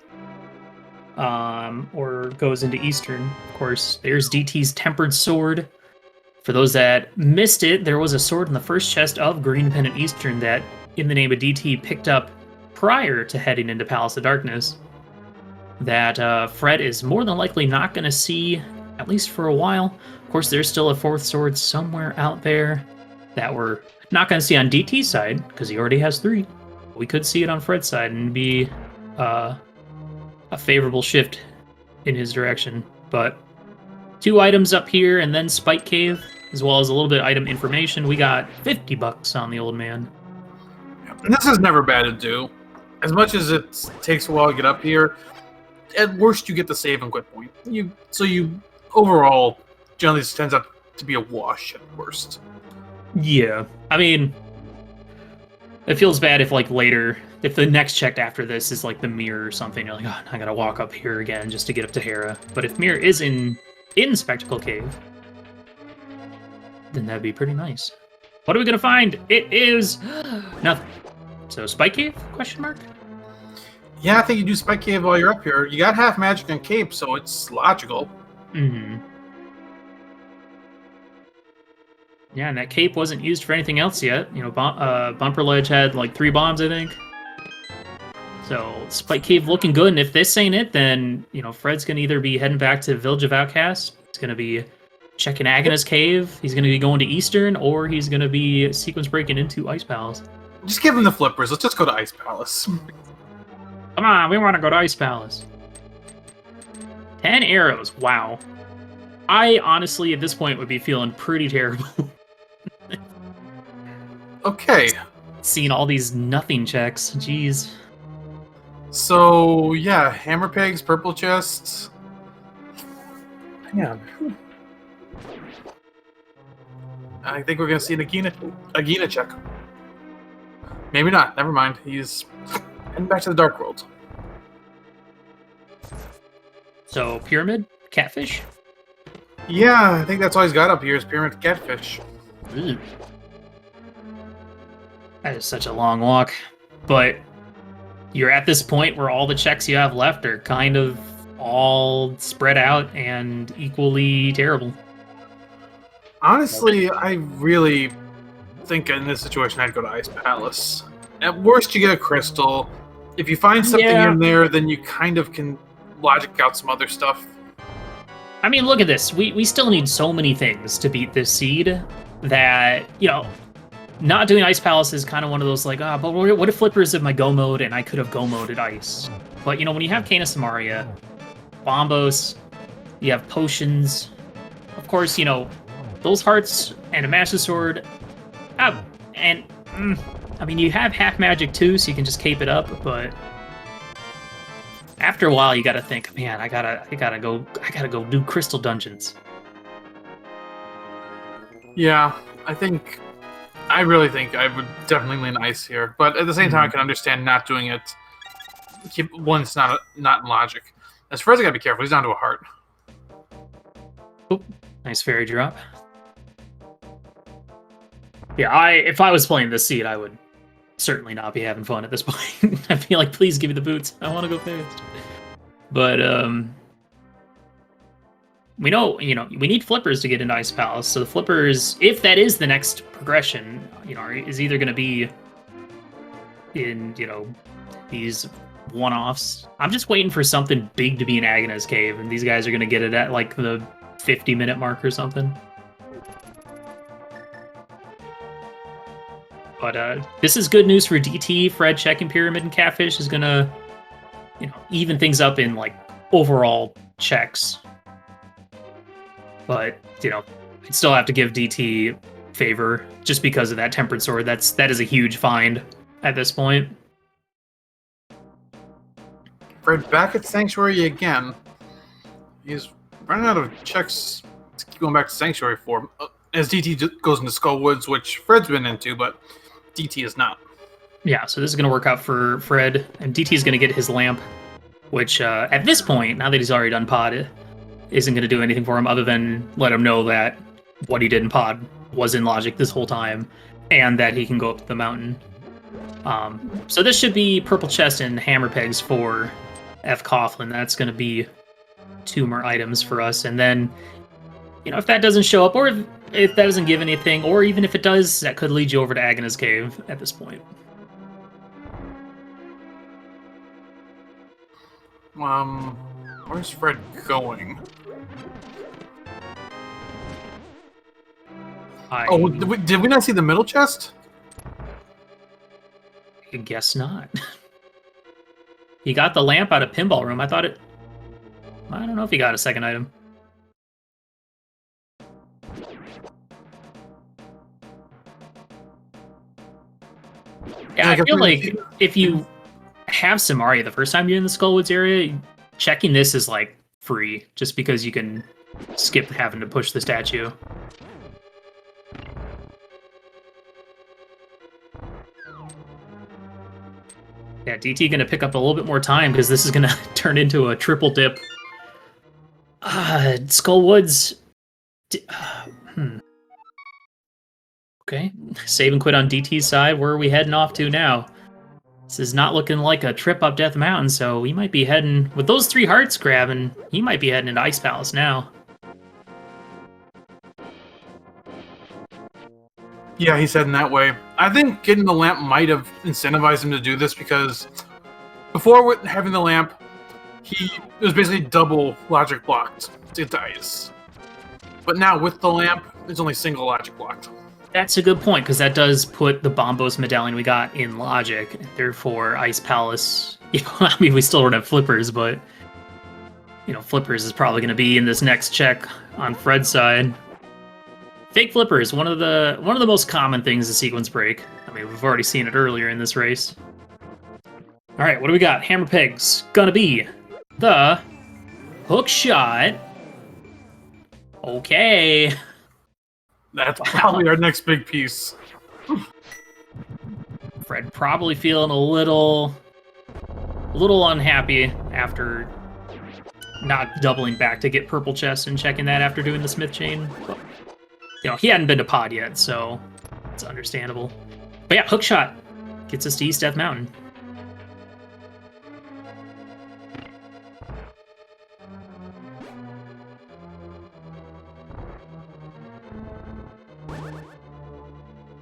Or goes into Eastern, of course. There's DT's Tempered Sword. For those that missed it, there was a sword in the first chest of Green Pendant Eastern that, in the name of DT, picked up prior to heading into Palace of Darkness. That Fred is more than likely not going to see, at least for a while. Of course, there's still a fourth sword somewhere out there that we're not going to see on DT's side, because he already has 3. We could see it on Fred's side and be a favorable shift in his direction. But 2 items up here, and then Spike Cave, as well as a little bit of item information. We got $50 on the old man. And this is never bad to do. As much as it takes a while to get up here, at worst you get the save and quit point. So overall, generally this turns out to be a wash at worst. Yeah, I mean, it feels bad if, like, later, if the next check after this is, like, the mirror or something, you're like, oh, I gotta walk up here again just to get up to Hera. But if mirror is in Spectacle Cave, then that'd be pretty nice. What are we gonna find? It is nothing. So, Spike Cave, question mark? Yeah, I think you do Spike Cave while you're up here. You got half magic and cape, so it's logical. Mm-hmm. Yeah, and that cape wasn't used for anything else yet. You know, Bumper Ledge had like 3 bombs, I think. So Spike Cave looking good, and if this ain't it, then you know Fred's gonna either be heading back to Village of Outcasts. It's gonna be checking Agnes Cave. He's gonna be going to Eastern, or he's gonna be sequence breaking into Ice Palace. Just give him the flippers. Let's just go to Ice Palace. Come on, we want to go to Ice Palace. 10 arrows. Wow. I honestly, at this point, would be feeling pretty terrible. Okay. Seeing all these nothing checks. Jeez. So, yeah, hammer pegs, purple chests. Yeah. I think we're going to see an Agina check. Maybe not. Never mind. He's heading back to the Dark World. So, Pyramid? Catfish? Yeah, I think that's all he's got up here is Pyramid Catfish. Ooh. That is such a long walk. But you're at this point where all the checks you have left are kind of all spread out and equally terrible. Honestly, I really think in this situation I'd go to Ice Palace. At worst, you get a crystal. If you find something in there, then you kind of can logic out some other stuff. I mean, look at this. We still need so many things to beat this seed that, you know, not doing Ice Palace is kind of one of those like, but what if Flippers in my Go mode and I could have Go moded Ice? But, you know, when you have Canis Samaria, Bombos, you have potions, of course, you know, those hearts and a Master Sword, I mean, you have half magic too, so you can just cape it up, but after a while, you gotta think, man, I gotta go do crystal dungeons. Yeah, I really think I would definitely lean Ice here, but at the same time, I can understand not doing it. It's not in logic. As far as I gotta be careful, he's down to a heart. Oop, nice fairy drop. Yeah, if I was playing this seed, I would certainly not be having fun at this point. I'd be like, please give me the boots. I want to go fast. But we know, you know, we need Flippers to get into Ice Palace. So the Flippers, if that is the next progression, you know, is either going to be in, you know, these one-offs. I'm just waiting for something big to be in Agnes Cave, and these guys are going to get it at like the 50-minute mark or something. But this is good news for DT. Fred checking Pyramid and Catfish is gonna, you know, even things up in like overall checks. But you know, I'd still have to give DT favor just because of that Tempered Sword. That is a huge find at this point. Fred back at Sanctuary again. He's running out of checks to keep going back to Sanctuary for as DT goes into Skull Woods, which Fred's been into, but DT is not. Yeah, so this is going to work out for Fred, and DT is going to get his lamp, which at this point, now that he's already done pod, isn't going to do anything for him other than let him know that what he did in pod was in logic this whole time, and that he can go up the mountain. So this should be purple chest and hammer pegs for fcoughlin. That's going to be 2 more items for us, and then, you know, if that doesn't show up, or if that doesn't give anything, or even if it does, that could lead you over to Agnes Cave at this point. Where's Fred going? Did we not see the middle chest? I guess not. He got the lamp out of Pinball Room. I don't know if he got a second item. Yeah, I feel like if you have Samaria the first time you're in the Skullwoods area, checking this is like free, just because you can skip having to push the statue. Yeah, DT gonna pick up a little bit more time because this is gonna turn into a triple dip. Skullwoods. Okay, save and quit on DT's side. Where are we heading off to now? This is not looking like a trip up Death Mountain, so we might be heading, with those 3 hearts grabbing, he might be heading into Ice Palace now. Yeah, he's heading that way. I think getting the lamp might have incentivized him to do this because before having the lamp, it was basically double logic blocked to get to ice. But now with the lamp, it's only single logic blocked. That's a good point, because that does put the Bombos medallion we got in logic. Therefore, Ice Palace, I mean, we still don't have flippers, but flippers is probably going to be in this next check on Fred's side. Fake flippers, one of the most common things to sequence break. I mean, we've already seen it earlier in this race. All right, what do we got? Hammer Peg's gonna be the hook shot. Okay. That's probably our next big piece. Fred probably feeling a little unhappy after not doubling back to get purple chest and checking that after doing the Smith chain. But, he hadn't been to pod yet, so it's understandable. But yeah, hookshot gets us to East Death Mountain.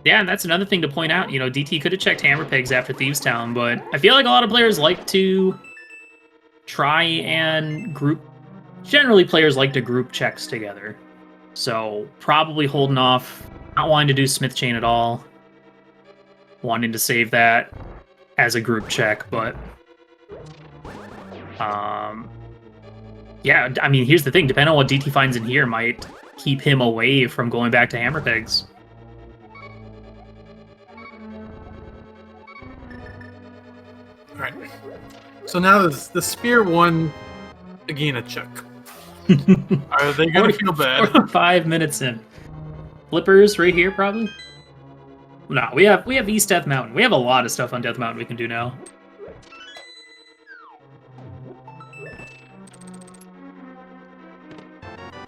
Yeah, and that's another thing to point out. DT could have checked Hammer Pegs after Thieves Town, but I feel like a lot of players like to try and group. Generally, players like to group checks together. So, probably holding off, not wanting to do Smith Chain at all. Wanting to save that as a group check, but... yeah, I mean, here's the thing. Depending on what DT finds in here, might keep him away from going back to Hammer Pegs. Alright. So now the Spear won again a check. Are they going to feel bad? 5 minutes in. Flippers right here, probably? No, we have East Death Mountain. We have a lot of stuff on Death Mountain we can do now.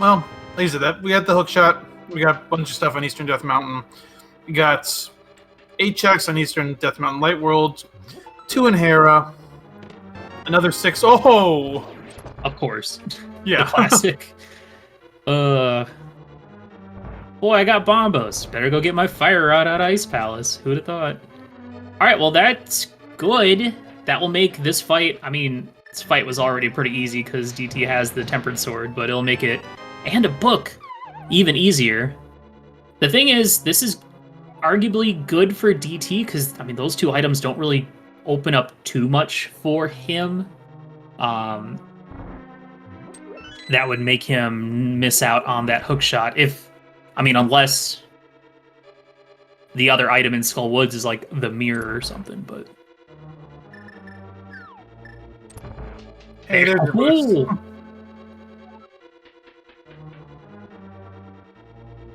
Well, like I said, we got the hookshot. We got a bunch of stuff on Eastern Death Mountain. We got 8 checks on Eastern Death Mountain Light World, 2 in Hera, another 6. Oh! Of course. Yeah. The classic. Boy, I got bombos. Better go get my fire rod out of Ice Palace. Who'd have thought? Alright, well, that's good. That will make this fight... I mean, this fight was already pretty easy because DT has the Tempered Sword, but it'll make it... and a book! Even easier. The thing is, this is arguably good for DT because, I mean, those 2 items don't really open up too much for him. That would make him miss out on that hook shot unless the other item in Skull Woods is like the mirror or something, but... Hey, there's your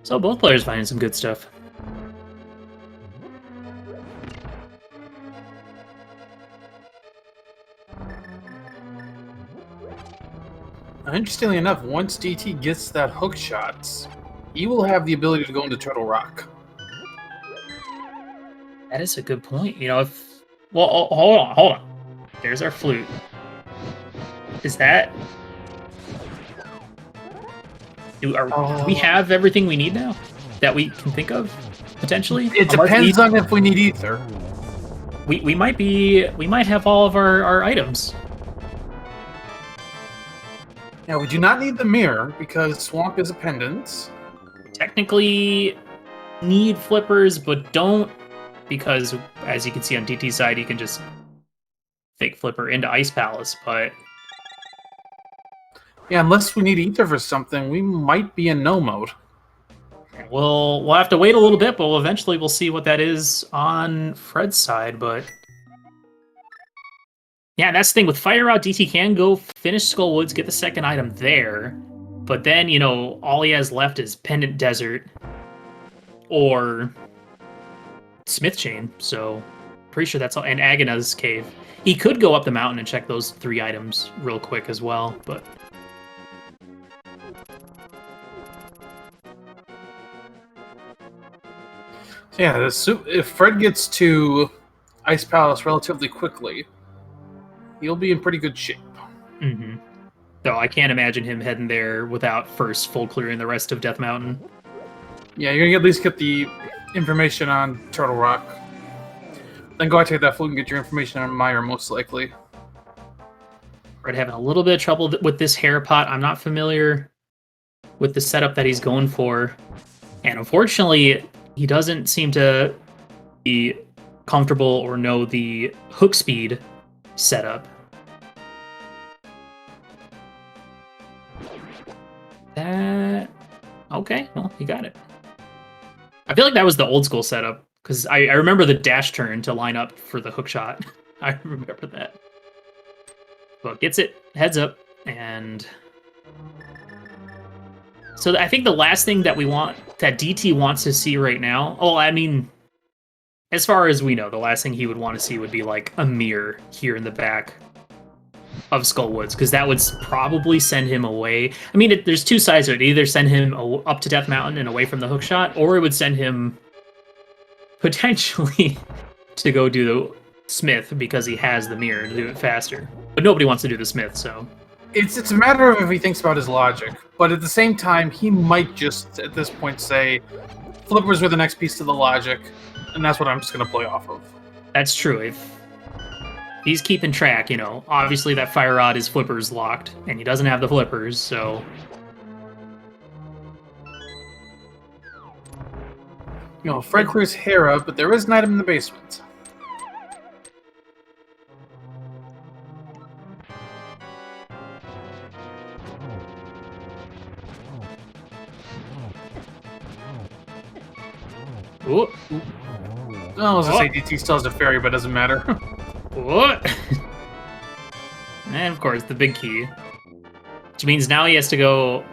So both players finding some good stuff. Interestingly enough, once DT gets that hook shot, he will have the ability to go into Turtle Rock. That is a good point. Hold on. There's our flute. Is that... Do we have everything we need now? That we can think of, potentially? It depends on if we need ether. We might have all of our items. Now, we do not need the mirror, because Swamp is a pendant. Technically need flippers, but don't, because, as you can see on DT's side, you can just fake flipper into Ice Palace, but... Yeah, unless we need ether for something, we might be in no mode. We'll have to wait a little bit, but eventually we'll see what that is on Fred's side, but... Yeah, that's the thing. With Fire Rod, DT can go finish Skull Woods, get the second item there. But then, all he has left is Pendant Desert or Smith Chain. So, pretty sure that's all. And Agana's Cave. He could go up the mountain and check those 3 items real quick as well, but... Yeah, if Fred gets to Ice Palace relatively quickly, he'll be in pretty good shape. Mm-hmm. Though I can't imagine him heading there without first full clearing the rest of Death Mountain. Yeah, you're gonna at least get the information on Turtle Rock. Then go activate that flute and get your information on Meyer, most likely. Fred having a little bit of trouble with this hair pot. I'm not familiar with the setup that he's going for. And unfortunately, he doesn't seem to be comfortable or know the hook speed setup. Okay, well, he got it. I feel like that was the old school setup, because I remember the dash turn to line up for the hook shot. I remember that. But gets it, heads up, and... So I think the last thing that DT wants to see right now... Oh, I mean, as far as we know, the last thing he would want to see would be, like, a mirror here in the back of Skullwoods, because that would probably send him away. I mean, there's two sides to it. Either send him up to Death Mountain and away from the hookshot, or it would send him potentially to go do the Smith because he has the mirror to do it faster. But nobody wants to do the Smith, so... It's a matter of if he thinks about his logic, but at the same time, he might just, at this point, say, flippers are the next piece to the logic, and that's what I'm just going to play off of. That's true. If he's keeping track, you know, obviously that fire rod is flippers locked, and he doesn't have the flippers, so... You know, Fred clears hair up, but there is an item in the basement. Ooh. Oh, I was gonna say DT still has a fairy, but doesn't matter. What? And of course, the big key. Which means now he has to go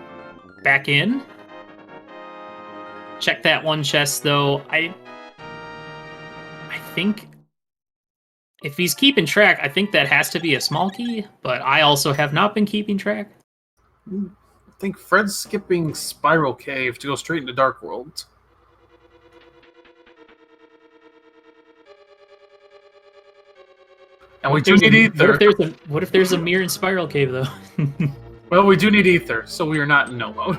back in. Check that one chest, though. I think if he's keeping track, I think that has to be a small key, but I also have not been keeping track. I think Fred's skipping Spiral Cave to go straight into Dark World. And we do need ether. What if there's a mirror in Spiral Cave, though? Well, we do need ether, so we are not in no mode.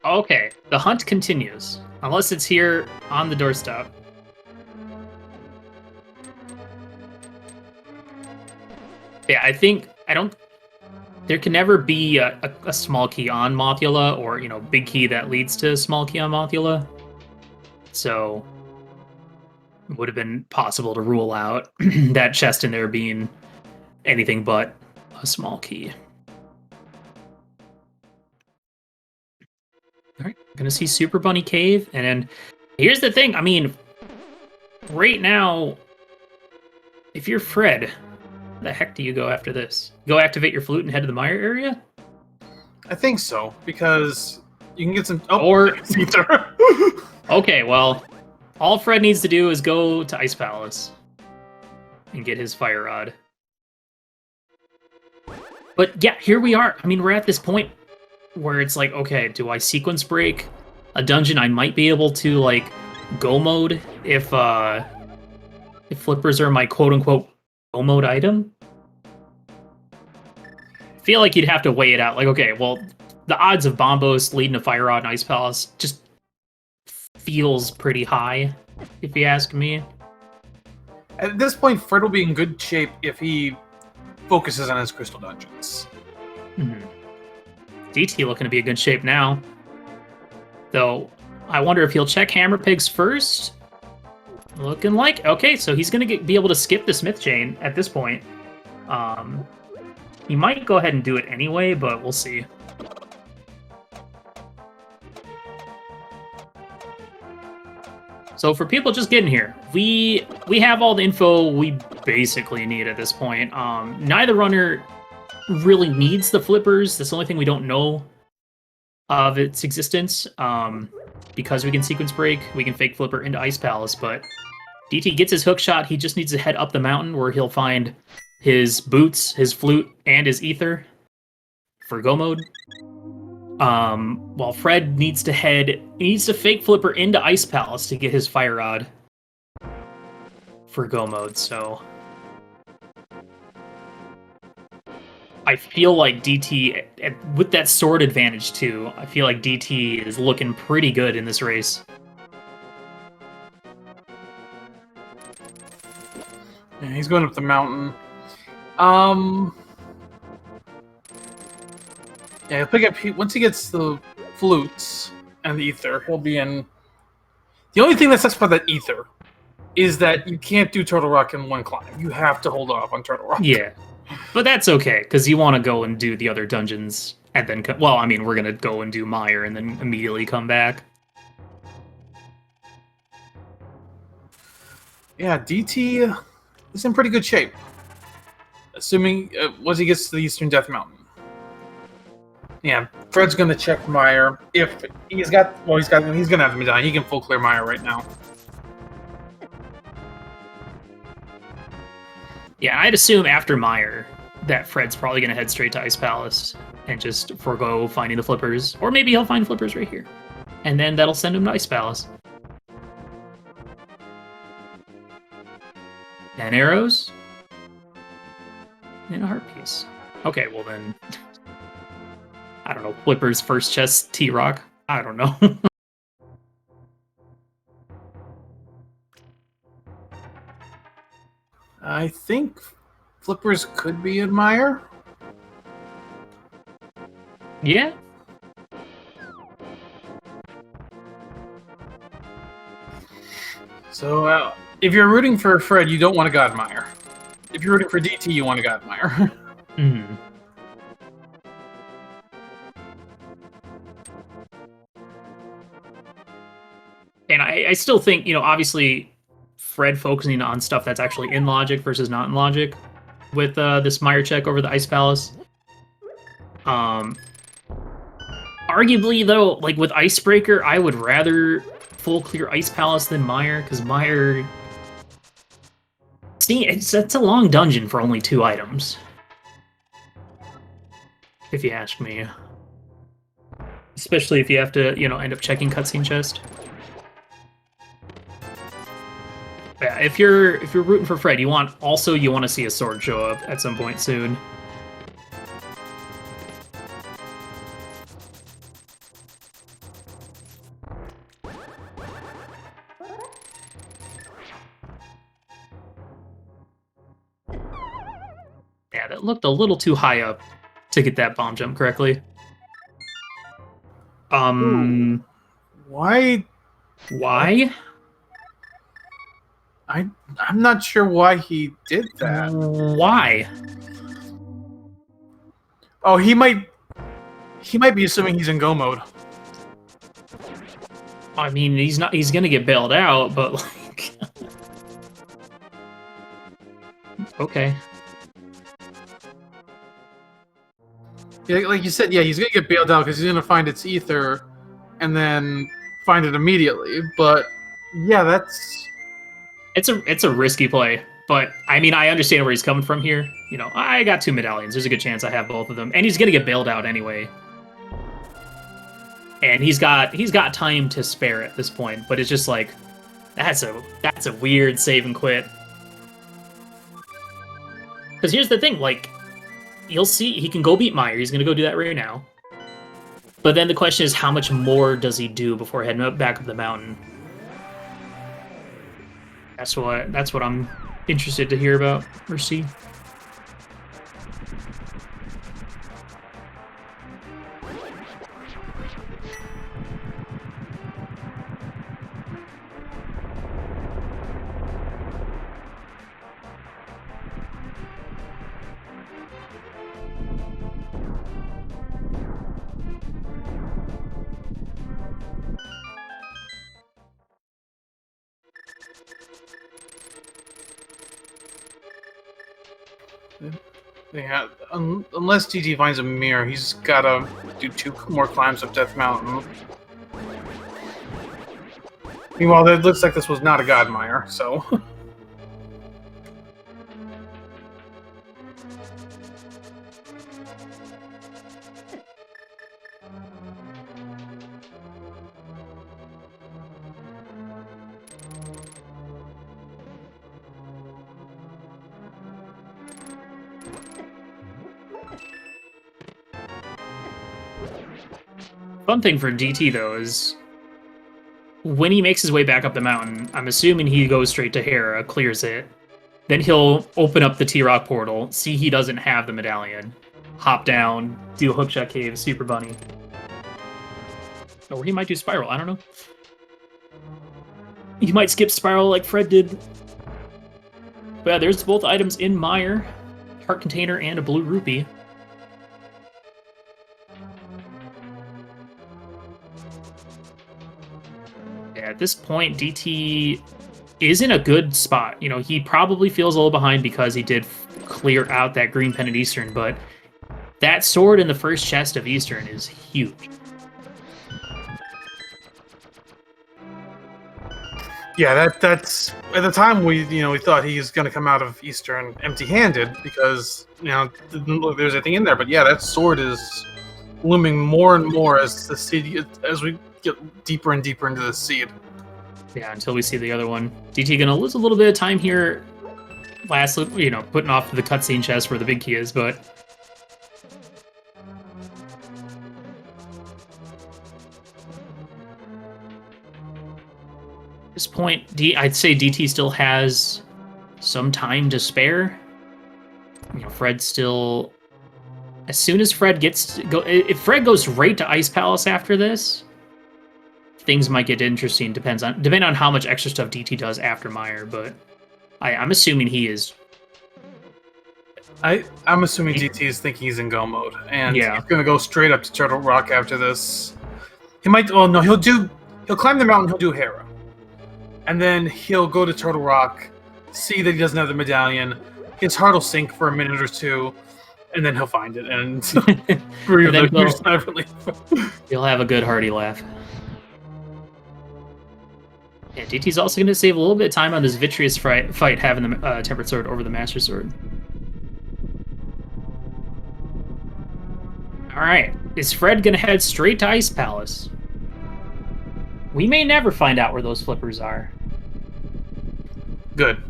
Okay, the hunt continues. Unless it's here on the doorstep. Yeah, there can never be a small key on Mothula, or, you know, big key that leads to small key on Mothula. So... would have been possible to rule out that chest in there being anything but a small key. All right, gonna see Super Bunny Cave, and then here's the thing. I mean, right now, if you're Fred, the heck do you go after this? Go activate your flute and head to the Mire area? I think so, because you can get some... Oh, or ether. Okay, well... all Fred needs to do is go to Ice Palace and get his fire rod. But yeah, here we are. I mean, we're at this point where it's like, okay, do I sequence break a dungeon? I might be able to, like, go mode if flippers are my quote-unquote go mode item. I feel like you'd have to weigh it out. Like, okay, well, the odds of Bombos leading to Fire Rod and Ice Palace just feels pretty high, if you ask me. At this point, Fred will be in good shape if he focuses on his crystal dungeons. Mm-hmm. DT looking to be in good shape now. Though, I wonder if he'll check Hammer Pigs first. Looking like... okay, so he's going to be able to skip the Smith Chain at this point. He might go ahead and do it anyway, but we'll see. So for people just getting here, we have all the info we basically need at this point. Neither runner really needs the flippers. That's the only thing we don't know of its existence. Because we can sequence break, we can fake flipper into Ice Palace, but DT gets his hook shot. He just needs to head up the mountain where he'll find his boots, his flute, and his ether for go mode. While Fred needs to fake flipper into Ice Palace to get his fire rod for go mode, so... I feel like DT, with that sword advantage too, I feel like DT is looking pretty good in this race. Yeah, he's going up the mountain. Yeah, he'll pick up... Once he gets the flutes and the ether, he'll be in... The only thing that sucks about that ether is that you can't do Turtle Rock in one climb. You have to hold off on Turtle Rock. Yeah. But that's okay, because you want to go and do the other dungeons, and then... Well, I mean, we're going to go and do Meyer, and then immediately come back. Yeah, DT is in pretty good shape. Assuming... once he gets to the Eastern Death Mountain. Yeah, Fred's going to check Meyer. If he's got... Well, he's going to have medallion. He can full clear Meyer right now. Yeah, I'd assume after Meyer that Fred's probably going to head straight to Ice Palace and just forego finding the flippers. Or maybe he'll find flippers right here. And then that'll send him to Ice Palace. 10 arrows. And a heart piece. Okay, well then... I don't know, flippers, first chest, T-Rock? I don't know. I think flippers could be in Meyer. Yeah. So, if you're rooting for Fred, you don't want to God Meyer. If you're rooting for DT, you want to God Meyer. Hmm. And I still think, you know, obviously Fred focusing on stuff that's actually in logic versus not in logic with this Meyer check over the Ice Palace. Arguably, though, like with Icebreaker, I would rather full clear Ice Palace than Meyer, because Meyer... See, it's a long dungeon for only 2 items. If you ask me. Especially if you have to, you know, end up checking cutscene chest. Yeah, if you're rooting for Fred, you want to see a sword show up at some point soon. Yeah, that looked a little too high up to get that bomb jump correctly. Ooh. Why? Why? I'm not sure why he did that. Why? Oh, he might be assuming he's in go mode. I mean, he's not. He's gonna get bailed out, but like, okay. Yeah, like you said, yeah, he's gonna get bailed out because he's gonna find its ether, and then find it immediately. But yeah, it's a risky play. But I mean, I understand where he's coming from here. You know, I got 2 medallions. There's a good chance I have both of them, and he's gonna get bailed out anyway. And he's got time to spare at this point. But it's just like, that's a weird save and quit. Because here's the thing, like, you'll see he can go beat Meyer. He's gonna go do that right now. But then the question is, how much more does he do before heading back up the mountain? That's what I'm interested to hear about or see. yeah. Unless DT finds a mirror, he's gotta do 2 more climbs up Death Mountain. Meanwhile, it looks like this was not a God Meyer, so. Fun thing for DT though is when he makes his way back up the mountain, I'm assuming he goes straight to Hera, clears it. Then he'll open up the T-Rock portal, see he doesn't have the medallion, hop down, do Hookshot Cave, Super Bunny. Or he might do Spiral, I don't know. He might skip Spiral like Fred did. But yeah, there's both items in Mire. Heart Container and a Blue Rupee. Yeah, at this point, DT is in a good spot. You know, he probably feels a little behind because he did clear out that green Pendant Eastern, but that sword in the first chest of Eastern is huge. Yeah, that's at the time we thought he was going to come out of Eastern empty-handed because didn't look there's anything in there. But yeah, that sword is looming more and more as the seed as we get deeper and deeper into the seed. Yeah, until we see the other one. DT gonna lose a little bit of time here. Last, putting off the cutscene chest where the big key is, but at this point, I'd say DT still has some time to spare. Fred still. As soon as Fred if Fred goes right to Ice Palace after this, things might get interesting. Depending on how much extra stuff DT does after Mire, but I'm assuming he is. I'm assuming DT is thinking he's in go mode, and yeah, he's gonna go straight up to Turtle Rock after this. He might. Oh no, he'll climb the mountain. He'll do Hera, and then he'll go to Turtle Rock, see that he doesn't have the medallion. His heart will sink for a minute or two, and then he'll find it and breathe a sigh of relief. He'll have a good hearty laugh. Yeah, DT's also going to save a little bit of time on this Vitreous fight, having the Tempered Sword over the Master Sword. Alright, is Fred going to head straight to Ice Palace? We may never find out where those flippers are. Good.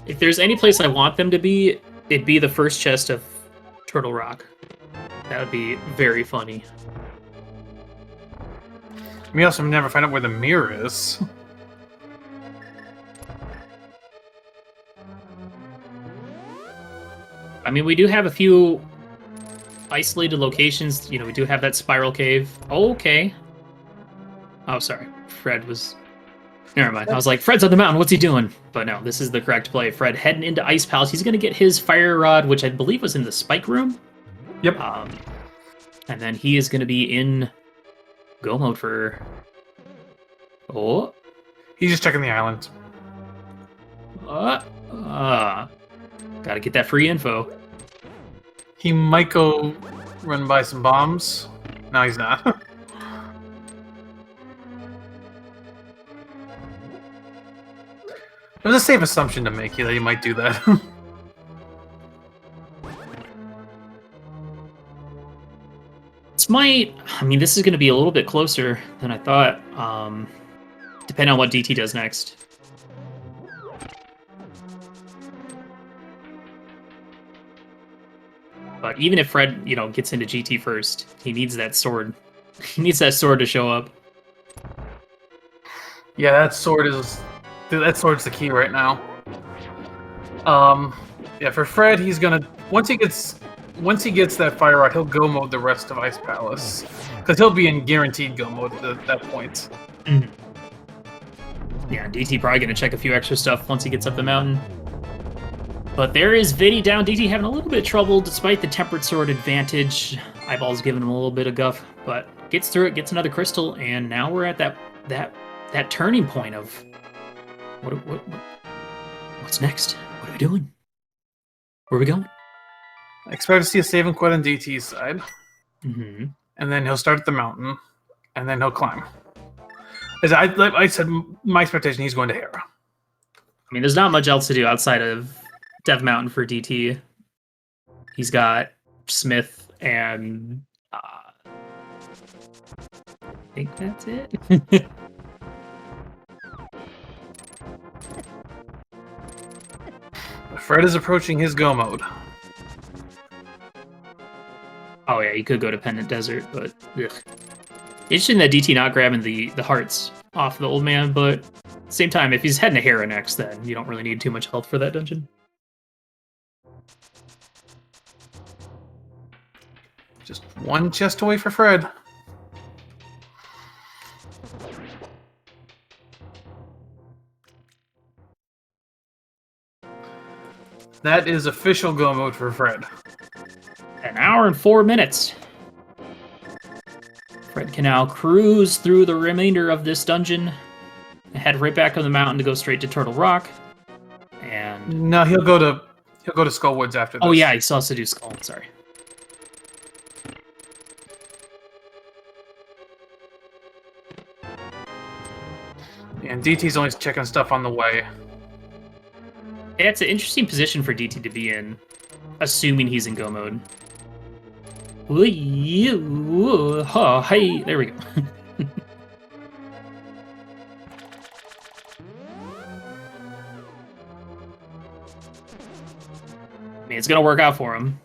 If there's any place I want them to be, it'd be the first chest of Turtle Rock. That would be very funny. We also never find out where the mirror is. I mean, we do have a few isolated locations. We do have that Spiral Cave. Oh, okay. Oh, sorry. Fred was... Never mind. I was like, Fred's on the mountain. What's he doing? But no, this is the correct play. Fred heading into Ice Palace. He's going to get his Fire Rod, which I believe was in the Spike Room. Yep. And then he is going to be in go mode for... Oh. He's just checking the island. Gotta get that free info. He might go run by some bombs. No, he's not. It was a safe assumption to make that he might do that. This is going to be a little bit closer than I thought, depending on what DT does next. But even if Fred, gets into GT first, he needs that sword. He needs that sword to show up. Yeah, that sword's the key right now. Yeah, for Fred, he's gonna once he gets that Fire Rod, he'll go mode the rest of Ice Palace because he'll be in guaranteed go mode at that point. Mm-hmm. Yeah, DT probably gonna check a few extra stuff once he gets up the mountain. But there is Viddy down. DT having a little bit of trouble despite the Tempered Sword advantage. Eyeball's giving him a little bit of guff, but gets through it, gets another crystal, and now we're at that turning point of what's next? What are we doing? Where are we going? I expect to see a saving quest on DT's side. Mm-hmm. And then he'll start at the mountain, and then he'll climb. As I said, my expectation, he's going to Hera. I mean, there's not much else to do outside of Dev Mountain for DT. He's got Smith and... I think that's it. Fred is approaching his go mode. Oh yeah, you could go to Pendant Desert, but ugh. Interesting that DT not grabbing the hearts off the old man, but at the same time, if he's heading to Hera next, then you don't really need too much health for that dungeon. Just one chest away for Fred. That is official go mode for Fred. An hour and 4 minutes. Fred can now cruise through the remainder of this dungeon, head right back on the mountain to go straight to Turtle Rock. And no, he'll go to Skullwoods after this. Oh yeah, he still has to do Skull. Sorry. And DT's only checking stuff on the way. Yeah, it's an interesting position for DT to be in, assuming he's in go mode. Oh, hey, there we go. I mean, it's gonna work out for him,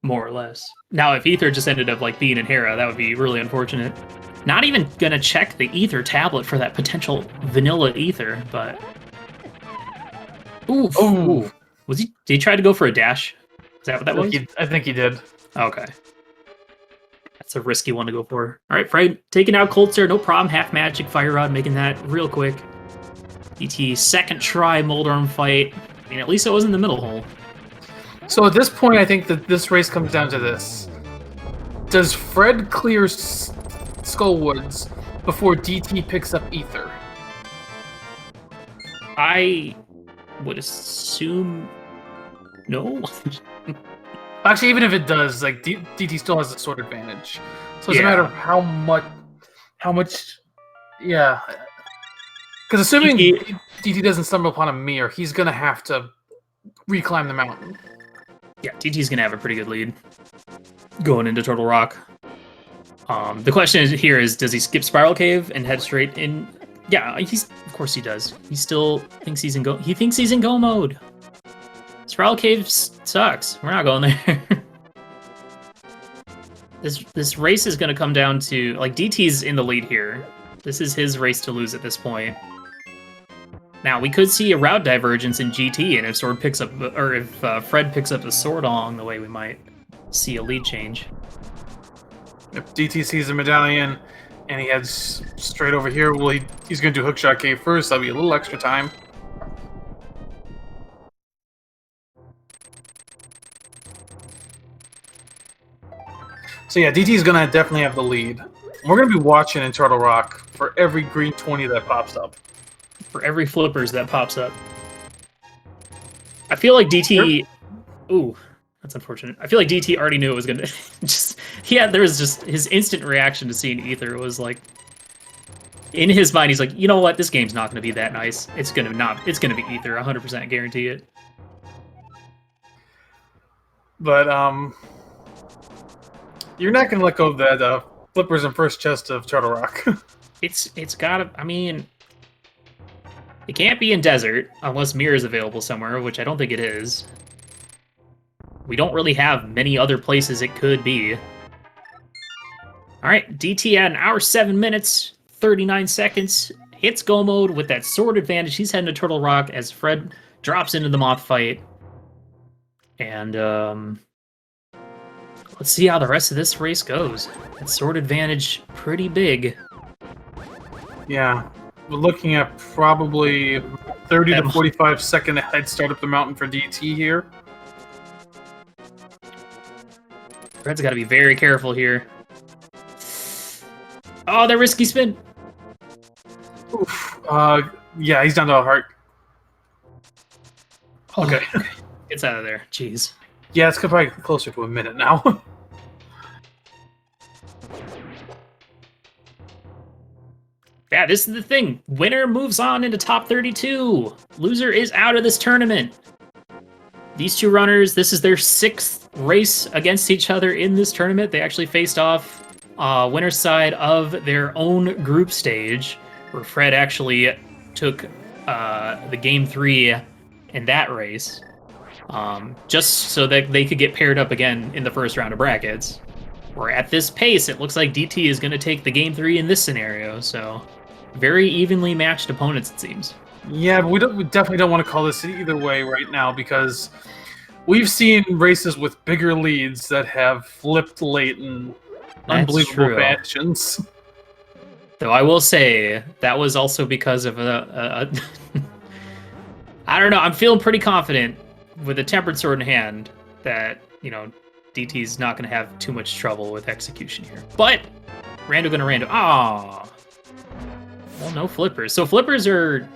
more or less. Now, if Ether just ended up like being in Hera, that would be really unfortunate. Not even gonna check the Ether tablet for that potential vanilla Ether, but oof. Ooh. Was he? Did he try to go for a dash? Is that what that was? I think he did. Okay. That's a risky one to go for. All right, Fred, taking out Coltzer, no problem. Half magic, fire rod, making that real quick. DT, second try, Moldarm fight. I mean, at least it was in the middle hole. So at this point, I think that this race comes down to this. Does Fred clear Skullwoods before DT picks up Ether? I would assume no. Actually, even if it does, like DT still has the sword advantage. So it doesn't matter how much, yeah. Because assuming DT doesn't stumble upon a mirror, he's gonna have to reclimb the mountain. Yeah, DT's gonna have a pretty good lead going into Turtle Rock. The question here is, does he skip Spiral Cave and head straight in? Yeah, of course he does. He still thinks he's in go. He thinks he's in go mode. Spiral Cave sucks. We're not going there. This race is gonna come down to like DT's in the lead here. This is his race to lose at this point. Now we could see a route divergence in GT, and if Fred picks up the sword along the way, we might see a lead change. If DT sees the medallion and he heads straight over here, well, he's going to do hookshot cave first. That'll be a little extra time. So yeah, DT's going to definitely have the lead. We're going to be watching in Turtle Rock for every green 20 that pops up. For every flippers that pops up. I feel like DT... Ooh, that's unfortunate. I feel like DT already knew it was gonna there was just his instant reaction to seeing Ether was like, in his mind, he's like, you know what, this game's not gonna be that nice. It's gonna be Ether, 100% guarantee it. But you're not gonna let go of that flippers and first chest of Turtle Rock. It's gotta, I mean, it can't be in Desert unless Mirror is available somewhere, which I don't think it is. We don't really have many other places it could be. Alright, DT at an hour 7 minutes, 39 seconds. Hits go mode with that sword advantage. He's heading to Turtle Rock as Fred drops into the moth fight. And let's see how the rest of this race goes. That sword advantage, pretty big. Yeah, we're looking at probably 30 to 45 second head start up the mountain for DT here. Fred's got to be very careful here. Oh, that risky spin. Oof. Yeah, he's down to a heart. Okay. Gets out of there. Jeez. Yeah, it's probably closer to a minute now. Yeah, this is the thing. Winner moves on into top 32. Loser is out of this tournament. These two runners, this is their 6th race against each other in this tournament. They actually faced off winner's side of their own group stage, where Fred actually took the game 3 in that race, just so that they could get paired up again in the first round of brackets. Or at this pace, it looks like DT is going to take the game 3 in this scenario. So, very evenly matched opponents, it seems. Yeah, but we definitely don't want to call this either way right now because we've seen races with bigger leads that have flipped late in unbelievable fashions. Though I will say, that was also because of a I don't know, I'm feeling pretty confident with a Tempered Sword in hand that, you know, DT's not going to have too much trouble with execution here. But, rando gonna rando. Ah, well, no flippers. So flippers are...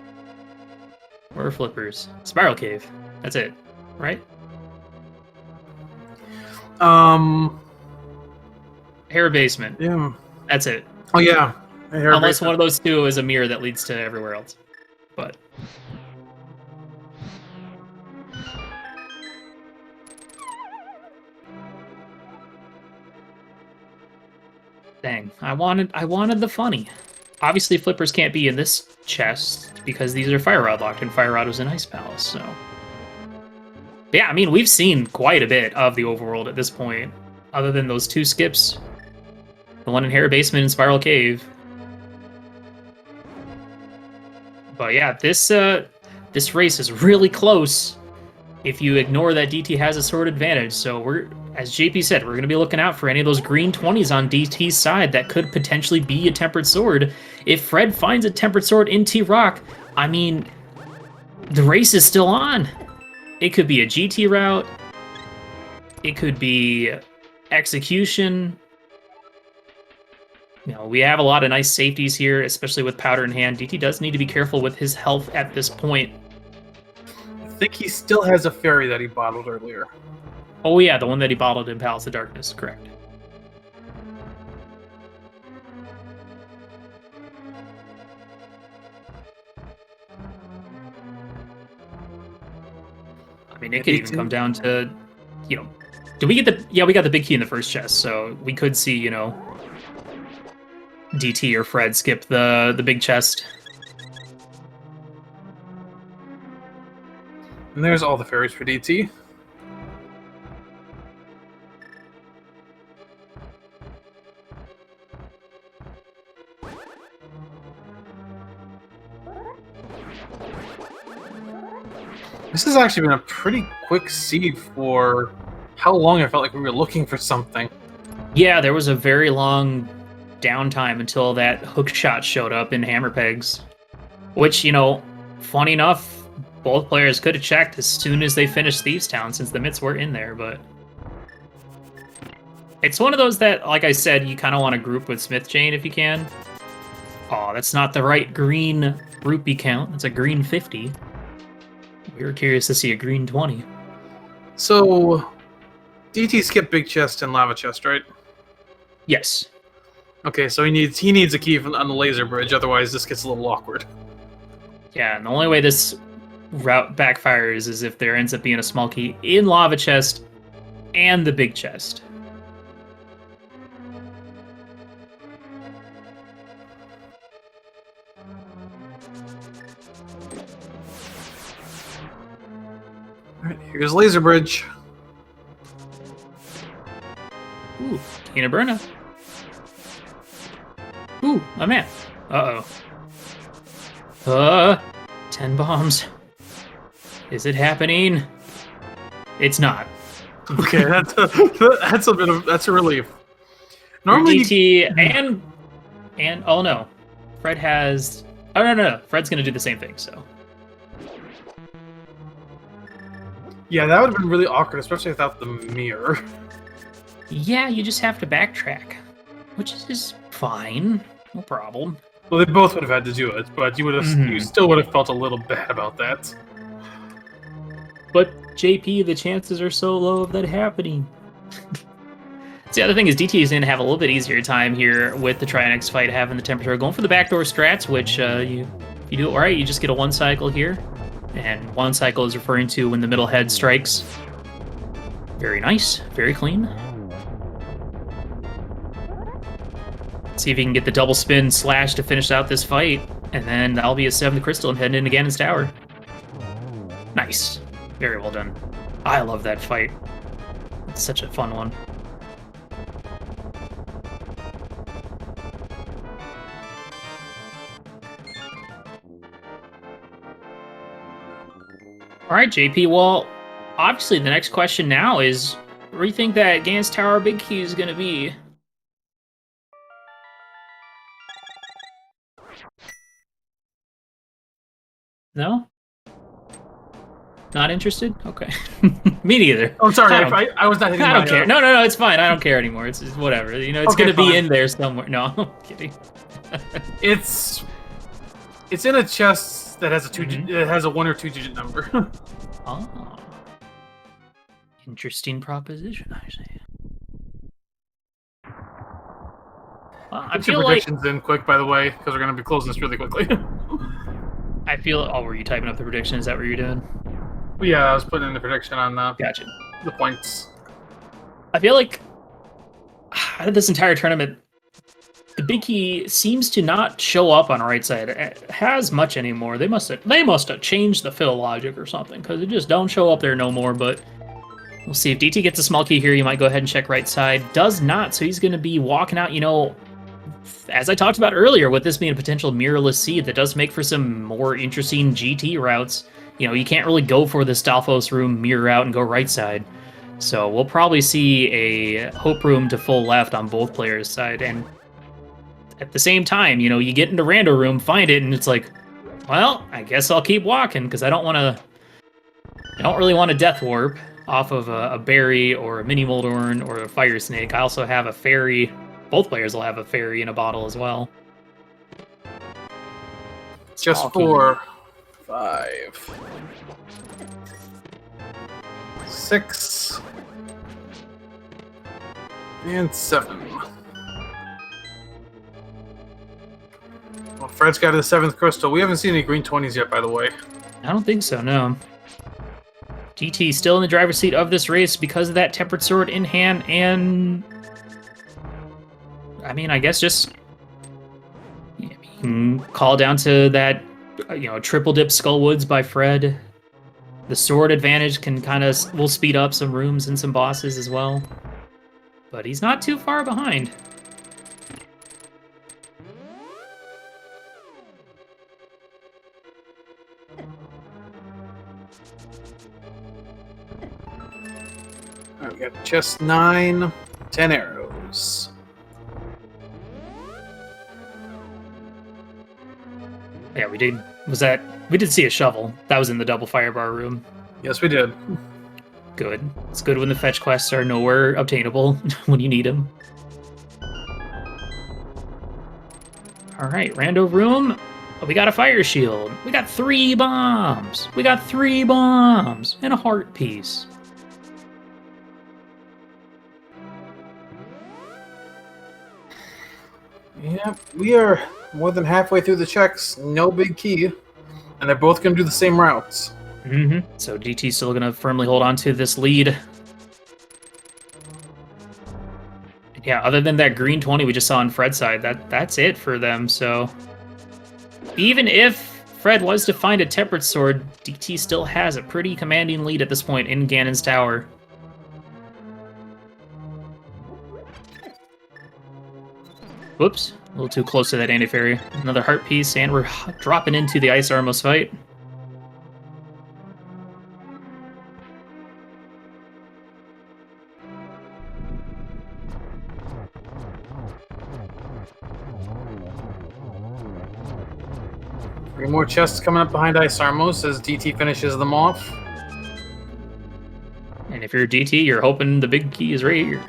Where are flippers? Spiral Cave. That's it, right? Hair Basement. Yeah. That's it. Oh, yeah. Unless one of those two is a mirror that leads to everywhere else. But... Dang, I wanted the funny. Obviously, flippers can't be in this chest because these are Fire Rod locked, and Fire Rod was in Ice Palace, so... Yeah, I mean, we've seen quite a bit of the overworld at this point, other than those two skips. The one in Hair Basement and Spiral Cave. But yeah, this race is really close if you ignore that DT has a sword advantage. So we're, as JP said, we're going to be looking out for any of those green 20s on DT's side that could potentially be a Tempered Sword. If Fred finds a Tempered Sword in T-Rock, I mean, the race is still on. It could be a GT route. It could be execution. You know, we have a lot of nice safeties here, especially with powder in hand. DT does need to be careful with his health at this point. I think he still has a fairy that he bottled earlier. Oh yeah, the one that he bottled in Palace of Darkness, correct. I mean, it could even come down to, you know, did we get the... Yeah, we got the big key in the first chest, so we could see, you know, DT or Fred skip the big chest. And there's all the fairies for DT. This has actually been a pretty quick seed for how long I felt like we were looking for something. Yeah, there was a very long downtime until that hookshot showed up in Hammer Pegs. Which, you know, funny enough, both players could have checked as soon as they finished Thieves Town since the mitts were in there, but... It's one of those that, like I said, you kind of want to group with Smith Chain if you can. Oh, that's not the right green rupee count. It's a green 50. We were curious to see a green 20. So, DT skipped Big Chest and Lava Chest, right? Yes. Okay, so he needs a key on the laser bridge, otherwise this gets a little awkward. Yeah, and the only way this route backfires is if there ends up being a small key in Lava Chest and the Big Chest. Alright, here's Laser Bridge. Ooh, Tina Burna. Ooh, a man. Uh-oh. 10 bombs. Is it happening? It's not. Okay, that's a relief. Normally DT and oh no. Fred has... Oh, no. Fred's gonna do the same thing, so... Yeah, that would have been really awkward, especially without the mirror. Yeah, you just have to backtrack, which is fine. No problem. Well, they both would have had to do it, but you still would have felt a little bad about that. But JP, the chances are so low of that happening. So the other thing is DT is going to have a little bit easier time here with the Trinex fight, having the temperature going for the backdoor strats, which if you do it right, you just get a 1 cycle here. And 1 cycle is referring to when the middle head strikes. Very nice, very clean. See if he can get the double spin slash to finish out this fight, and then that'll be a 7th crystal and heading into Ganon's tower. Nice. Very well done. I love that fight. It's such a fun one. All right, JP. Well, obviously, the next question now is, where do you think that Ganon's Tower Big Key is going to be? No? Not interested? Okay. Me neither. Oh, sorry, I don't, I was not hitting I my... don't care. No, it's fine. I don't care anymore. It's just whatever. You know, it's Okay, going to be fine. in there somewhere. No, I'm kidding. It's in a chest that has a it has a 1 or 2 digit number. Oh. Interesting proposition, I say. Well, I Get your feel like... predictions in quick, by the way, because we're going to be closing this really quickly. I feel... Oh, were you typing up the prediction? Is that what you're doing? Yeah, I was putting in the prediction on Gotcha. the points. I feel like out of this entire tournament, the Big Key seems to not show up on right side as much anymore. They must have changed the fill logic or something, because it just don't show up there no more. But we'll see. If DT gets a small key here, you might go ahead and check right side. Does not, so he's going to be walking out, you know, as I talked about earlier, with this being a potential mirrorless seed, that does make for some more interesting GT routes. You know, you can't really go for the Stalfos room, mirror out, and go right side. So we'll probably see a Hope room to full left on both players' side. And at the same time, you know, you get into Rando room, find it, and it's like, well, I guess I'll keep walking, because I don't really want a Death Warp off of a Berry or a Mini Moldorn or a Fire Snake. I also have a Fairy. Both players will have a Fairy in a bottle as well. Just 4, 5, 6, and 7. Well, Fred's got his 7th crystal. We haven't seen any green 20s yet, by the way. I don't think so, no. GT still in the driver's seat of this race because of that Tempered Sword in hand, and I mean, I guess just you can call down to that, you know, triple dip Skullwoods by Fred. The sword advantage will speed up some rooms and some bosses as well. But he's not too far behind. All right, we got chest 9, 10 arrows. Yeah, we did. We did see a shovel. That was in the double firebar room. Yes, we did. Good. It's good when the fetch quests are nowhere obtainable when you need them. All right, rando room. We got a fire shield. We got 3 bombs. We got 3 bombs and a heart piece. Yeah, we are more than halfway through the checks. No big key. And they're both going to do the same routes. Mm-hmm. So DT's still going to firmly hold on to this lead. Yeah, other than that green 20 we just saw on Fred's side, that's it for them. So even if Fred was to find a Tempered Sword, DT still has a pretty commanding lead at this point in Ganon's Tower. Whoops, a little too close to that anti-fairy. Another heart piece, and we're dropping into the Ice Armos fight. Three more chests coming up behind Ice Armos as DT finishes them off. And if you're DT, you're hoping the big key is right here.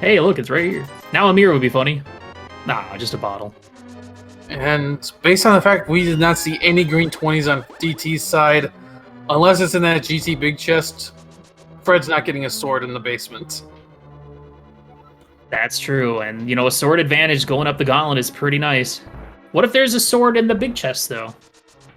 Hey, look, it's right here. Now a mirror would be funny. Nah, just a bottle. And based on the fact we did not see any green 20s on DT's side, unless it's in that GT big chest, Fred's not getting a sword in the basement. That's true, and you know, a sword advantage going up the gauntlet is pretty nice. What if there's a sword in the big chest, though?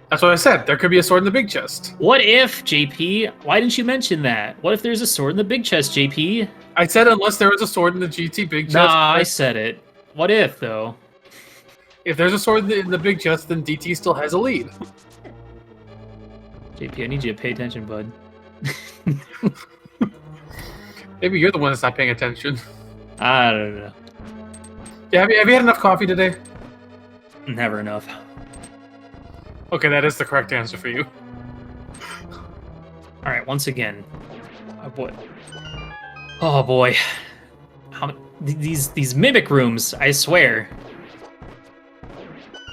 That's what I said. There could be a sword in the big chest. What if, JP? Why didn't you mention that? What if there's a sword in the big chest, JP? I said unless there was a sword in the GT big chest. Nah, I said it. What if, though? If there's a sword in the big chest, then DT still has a lead. JP, I need you to pay attention, bud. Maybe you're the one that's not paying attention. I don't know. Yeah, have you had enough coffee today? Never enough. Okay, that is the correct answer for you. All right, once again. Oh boy. Oh boy. These mimic rooms, I swear.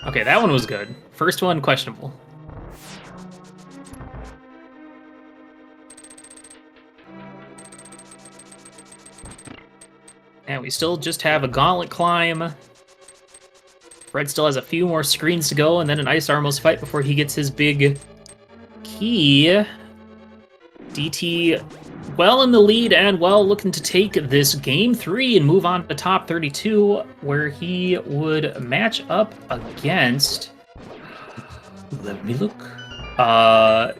Okay, that one was good. First one, questionable. And we still just have a gauntlet climb. Fred still has a few more screens to go, and then an Ice Armos fight before he gets his big key. DT well in the lead and well looking to take this game 3 and move on to top 32, where he would match up against... Let me look. Either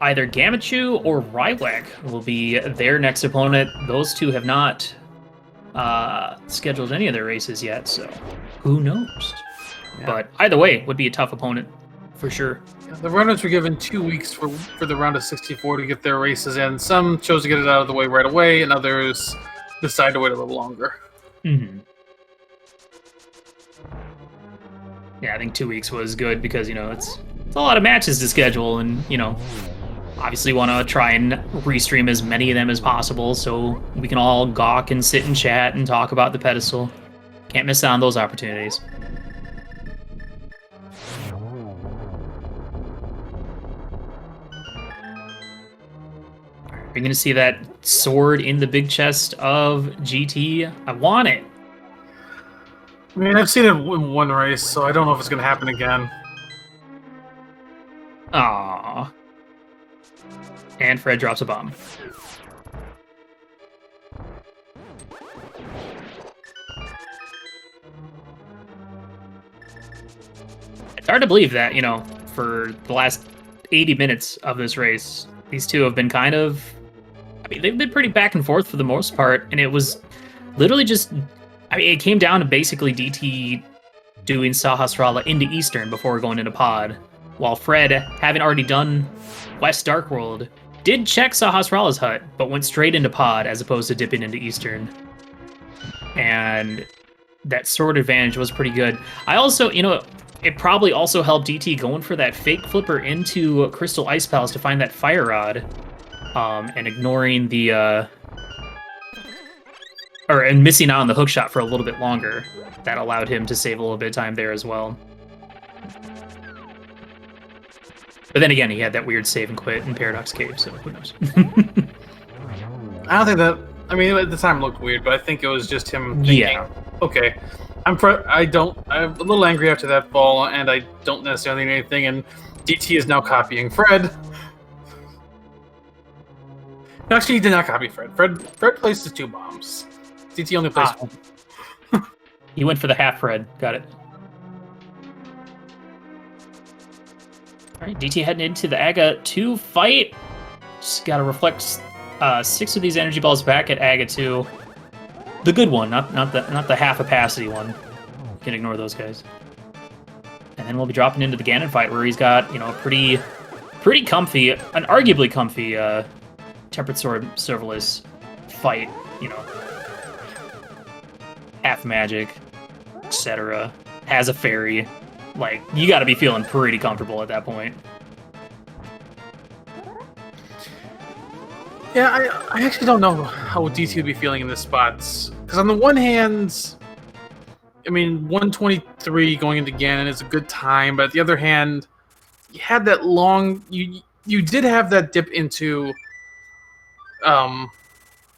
Gamachu or Rywak will be their next opponent. Those two have not scheduled any of their races yet, so who knows? Yeah. But either way, would be a tough opponent for sure. Yeah, the runners were given 2 weeks for the round of 64 to get their races in. Some chose to get it out of the way right away, and others decided to wait a little longer. Mm-hmm. Yeah, I think 2 weeks was good because, you know, it's a lot of matches to schedule, and, you know, obviously want to try and restream as many of them as possible so we can all gawk and sit and chat and talk about the pedestal. Can't miss out on those opportunities. You're going to see that sword in the big chest of GT. I want it. I mean, I've seen it in one race, so I don't know if it's going to happen again. Aww. And Fred drops a bomb. It's hard to believe that, you know, for the last 80 minutes of this race, these two have been kind of... I mean, they've been pretty back and forth for the most part, and it was literally just... I mean, it came down to basically DT doing Sahasrara into Eastern before going into Pod, while Fred, having already done West Dark World, did check Sahasrara's hut, but went straight into Pod as opposed to dipping into Eastern. And that sword advantage was pretty good. I also, you know, it probably also helped DT going for that fake flipper into Crystal Ice Palace to find that Fire Rod, and ignoring the, and missing out on the hookshot for a little bit longer. That allowed him to save a little bit of time there as well. But then again, he had that weird save and quit in Paradox Cave, so who knows? I don't think that... I mean, at the time it looked weird, but I think it was just him thinking, yeah. Okay, I'm a little angry after that fall, and I don't necessarily need anything, and DT is now copying Fred. No, actually, he did not copy Fred. Fred placed the 2 bombs. DT only placed 1. He went for the half Fred. Got it. All right, DT heading into the Aga 2 fight. Just got to reflect 6 of these energy balls back at Aga 2. The good one, not the half opacity one. You can ignore those guys. And then we'll be dropping into the Ganon fight where he's got, you know, a pretty comfy, an arguably comfy Tempered Sword serverless fight, you know. Half magic, etc. Has a fairy. Like, you got to be feeling pretty comfortable at that point. Yeah, I actually don't know how DT would be feeling in this spot. Because on the one hand, I mean, 123 going into Ganon is a good time, but at the other hand, you had that long... You did have that dip into...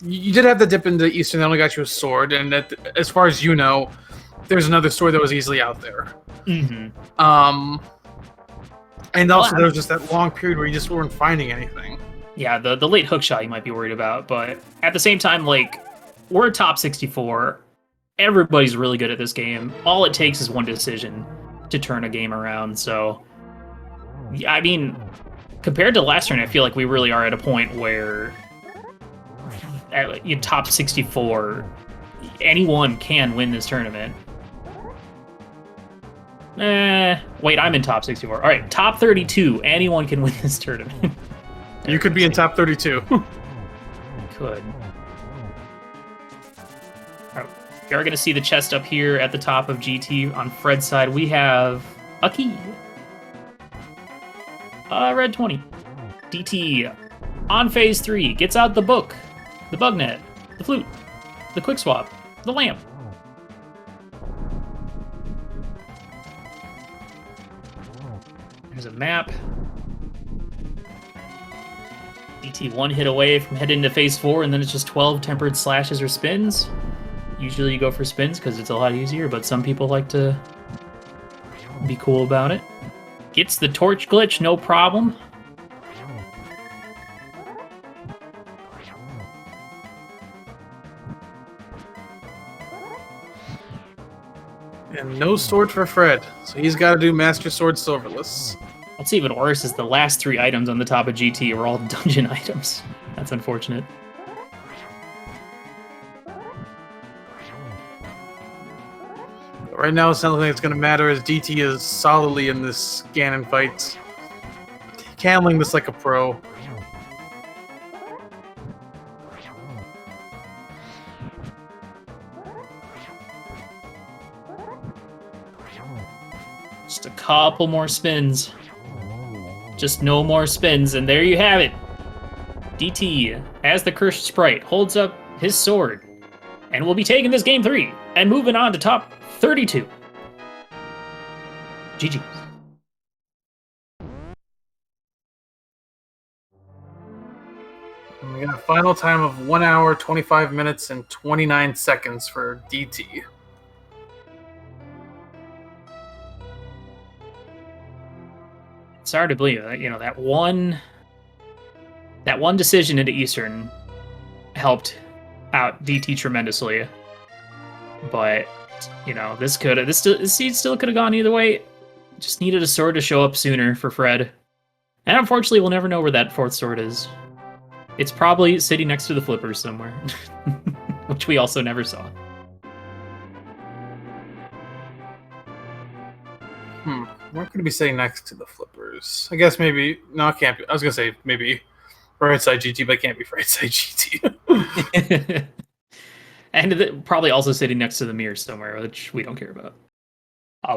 You did have the dip into Eastern that only got you a sword, and that, as far as you know, there's another sword that was easily out there. Mm-hmm. And also there was just that long period where you just weren't finding anything. Yeah, the late hookshot you might be worried about, but at the same time, like, we're top 64. Everybody's really good at this game. All it takes is one decision to turn a game around, so... Yeah, I mean, compared to last turn, I feel like we really are at a point where... At top 64, anyone can win this tournament. Wait, I'm in top 64. All right, top 32. Anyone can win this tournament. You could be in top 32. Could. All right, we are going to see the chest up here at the top of GT. On Fred's side, we have a key. Red 20. DT On phase 3, gets out the book, the bug net, the flute, the quick swap, the lamp. There's a map. DT one hit away from heading into phase 4, and then it's just 12 tempered slashes or spins. Usually you go for spins because it's a lot easier, but some people like to be cool about it. Gets the torch glitch, no problem. And no sword for Fred, so he's got to do Master Sword Silverless. What's even worse is the last 3 items on the top of GT were all dungeon items. That's unfortunate. Right now, it's not looking like it's going to matter as DT is solidly in this Ganon fight. Handling this like a pro. Just a couple more spins. Just no more spins, and there you have it. DT, as the cursed sprite, holds up his sword, and will be taking this game 3 and moving on to top 32. GG. And we got a final time of 1 hour, 25 minutes, and 29 seconds for DT. It's hard to believe that, that one decision into Eastern helped out DT tremendously. But this seed still could have gone either way. Just needed a sword to show up sooner for Fred. And unfortunately, we'll never know where that 4th sword is. It's probably sitting next to the flippers somewhere, which we also never saw. What could it be sitting next to the flippers? I guess maybe... No, it can't be. I was going to say maybe right side GT, but it can't be right side GT. And probably also sitting next to the mirror somewhere, which we don't care about.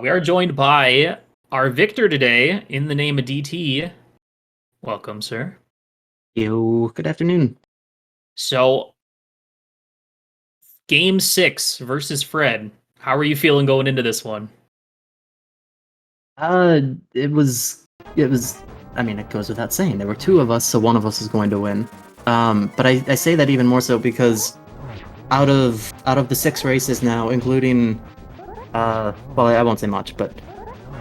We are joined by our victor today in the name of DT. Welcome, sir. Yo, good afternoon. So, Game 6 versus Fred. How are you feeling going into this one? It was, I mean, it goes without saying. There were 2 of us, so one of us is going to win. But I say that even more so because out of the 6 races now, including, well, I won't say much, but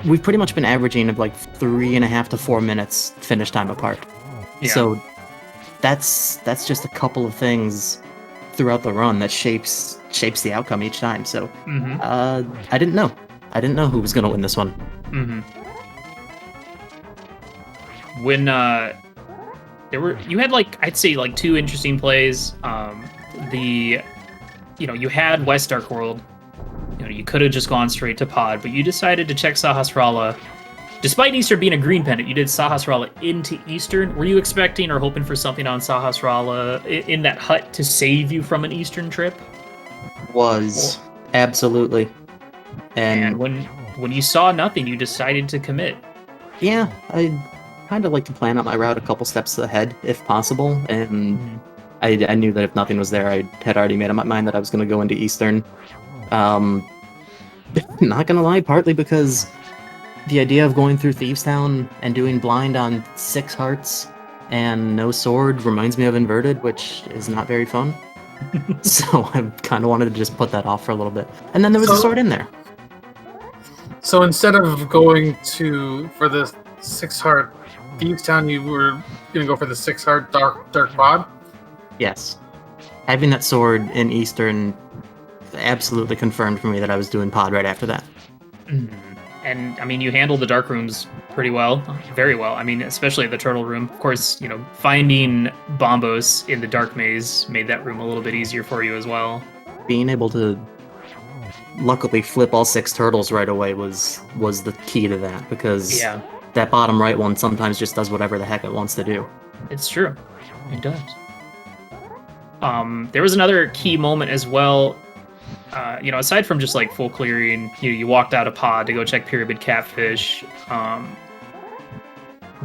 we've pretty much been averaging of like 3.5 to 4 minutes finish time apart. Yeah. So that's just a couple of things throughout the run that shapes the outcome each time. So I didn't know who was going to win this one. When you had I'd say 2 interesting plays. You had West Dark World. You could have just gone straight to Pod, but you decided to check Sahasrara. Despite Eastern being a green pendant, you did Sahasrara into Eastern. Were you expecting or hoping for something on Sahasrara in that hut to save you from an Eastern trip? Absolutely. And when you saw nothing, you decided to commit. Yeah, I kind of like to plan out my route a couple steps ahead, if possible, and I knew that if nothing was there, I had already made up my mind that I was going to go into Eastern. Not gonna lie, partly because the idea of going through Thieves Town and doing blind on 6 hearts and no sword reminds me of Inverted, which is not very fun. So I kind of wanted to just put that off for a little bit. And then there was a sword in there. So instead of going for the 6 heart Thieves Town, you were going to go for the 6 heart dark pod? Yes. Having that sword in Eastern absolutely confirmed for me that I was doing pod right after that. And I mean, you handled the dark rooms pretty well, very well. I mean, especially the turtle room. Of course, finding Bombos in the dark maze made that room a little bit easier for you as well. Being able to luckily flip all 6 turtles right away was the key to that, because that bottom right one sometimes just does whatever the heck it wants to do. It's true. It does. There was another key moment as well. Aside from just full clearing, you walked out of pod to go check Pyramid Catfish.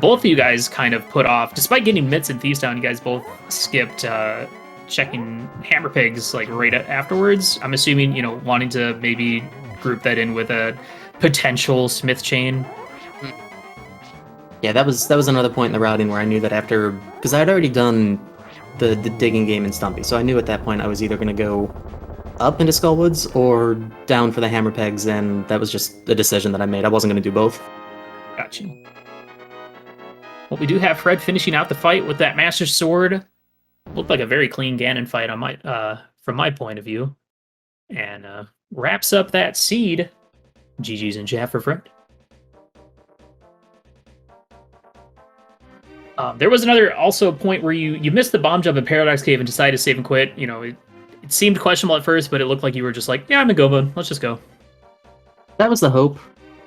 both of you guys kind of put off, despite getting mitts in Thieves Town, you guys both skipped checking hammer pegs like right afterwards. I'm assuming, you know, wanting to maybe group that in with a potential smith chain. Yeah, that was another point in the routing where I knew that after, because I had already done the digging game in Stumpy, so I knew at that point I was either going to go up into Skullwoods or down for the hammer pegs, and that was just a decision that I made. I wasn't going to do both. Gotcha. Well, we do have Fred finishing out the fight with that Master Sword. Looked like a very clean Ganon fight on my from my point of view, and wraps up that seed. GG's in chat for Fred. There was another also point where you missed the bomb jump in Paradox Cave and decided to save and quit. You know, it seemed questionable at first, but it looked like you were just like, yeah, I'm in go mode. Let's just go. That was the hope.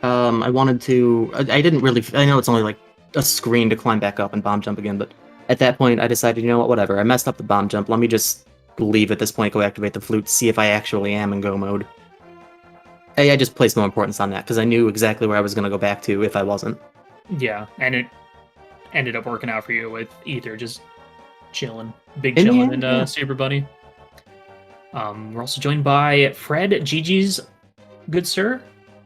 I wanted to. I didn't really. I know it's only like a screen to climb back up and bomb jump again, but at that point I decided, you know what, whatever. I messed up the bomb jump. Let me just leave at this point, go activate the flute, see if I actually am in go mode. I just placed more importance on that because I knew exactly where I was going to go back to if I wasn't. Yeah, and it ended up working out for you with Ether just chilling, big chilling, and Saber Bunny. We're also joined by Fred. GG's, good sir.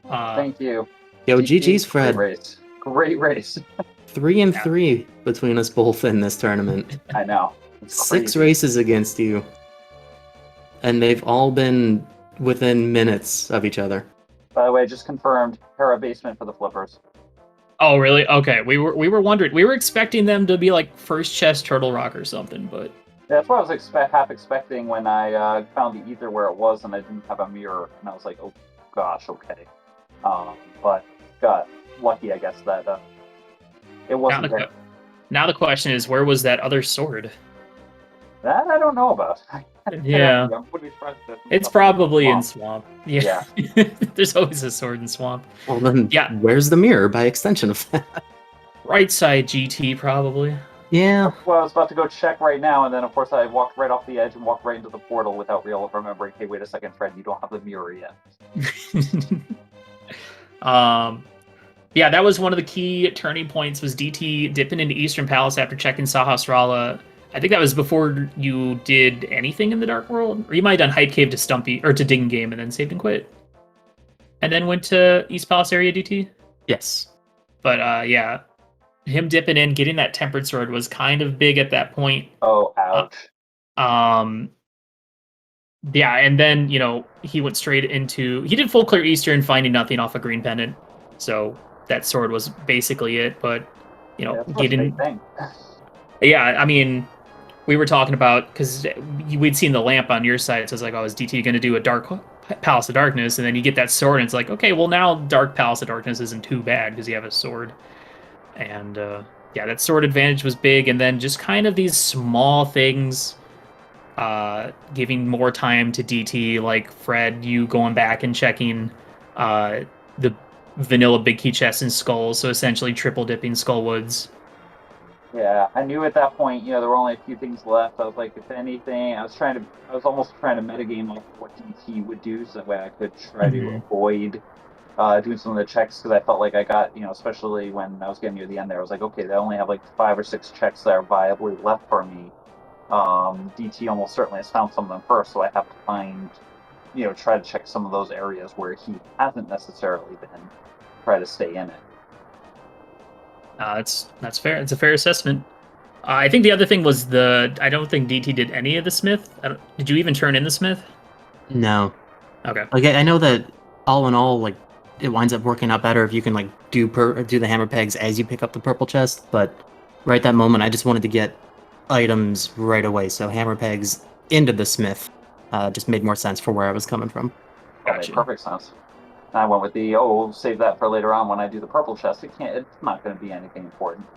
Thank you. Yo, GG's, Fred. Great race. 3-3 between us both in this tournament. I know. It's 6 crazy. races against you, and they've all been within minutes of each other. By the way, just confirmed. Hera basement for the flippers. Oh, really? Okay, we were wondering. We were expecting them to be like first chest Turtle Rock or something, but Yeah, that's what I was half expecting when I found the ether where it was and I didn't have a mirror, and I was like, oh gosh, okay. But got lucky, I guess, that it wasn't there. Now the question is, where was that other sword? That I don't know about. Yeah. I'm pretty surprised that It's probably in Swamp. Yeah. There's always a sword in Swamp. Well, then, Yeah. where's the mirror by extension of that? Right side GT, probably. Yeah. Well, I was about to go check right now, and then of course I walked right off the edge and walked right into the portal without remembering, hey, wait a second, Fred, you don't have the mirror yet. Yeah, that was one of the key turning points, was DT dipping into Eastern Palace after checking Sahasrara. I think that was before you did anything in the Dark World, or you might have done Hype Cave to Stumpy, or to Digging Game, and then saved and quit. And then went to East Palace area DT? Yes. But yeah, him dipping in, getting that Tempered Sword was kind of big at that point. Oh, ouch. Yeah, and then, you know, he went straight into... He did full clear Eastern, finding nothing off a green pendant. So that sword was basically it, but, you know, getting... Yeah, I mean, we were talking about... Because we'd seen the lamp on your side, so it's like, oh, is DT going to do a Dark Palace of Darkness? And then you get that sword, and it's like, okay, well, now Dark Palace of Darkness isn't too bad, because you have a sword. And, yeah, that sword advantage was big, and then just kind of these small things... giving more time to DT, like Fred, you going back and checking the vanilla big key chests and skulls, so essentially triple dipping Skullwoods. Yeah, I knew at that point, you know, there were only a few things left. I was like, if anything, I was almost trying to metagame off what DT would do, so that way I could try to avoid doing some of the checks, because I felt like I got, you know, especially when I was getting near the end there, I was like, okay, they only have like 5 or 6 checks that are viably left for me. DT almost certainly has found some of them first, so I have to find, you know, try to check some of those areas where he hasn't necessarily been, try to stay in it. That's fair. It's a fair assessment. I think the other thing was I don't think DT did any of the Smith. Did you even turn in the Smith? No. Okay. Like, I know that all in all, like, it winds up working out better if you can, like, do the hammer pegs as you pick up the purple chest, but right that moment I just wanted to get items right away, so hammer pegs into the Smith just made more sense for where I was coming from. That made perfect sense. And I went with we'll save that for later on when I do the purple chest. It's not going to be anything important.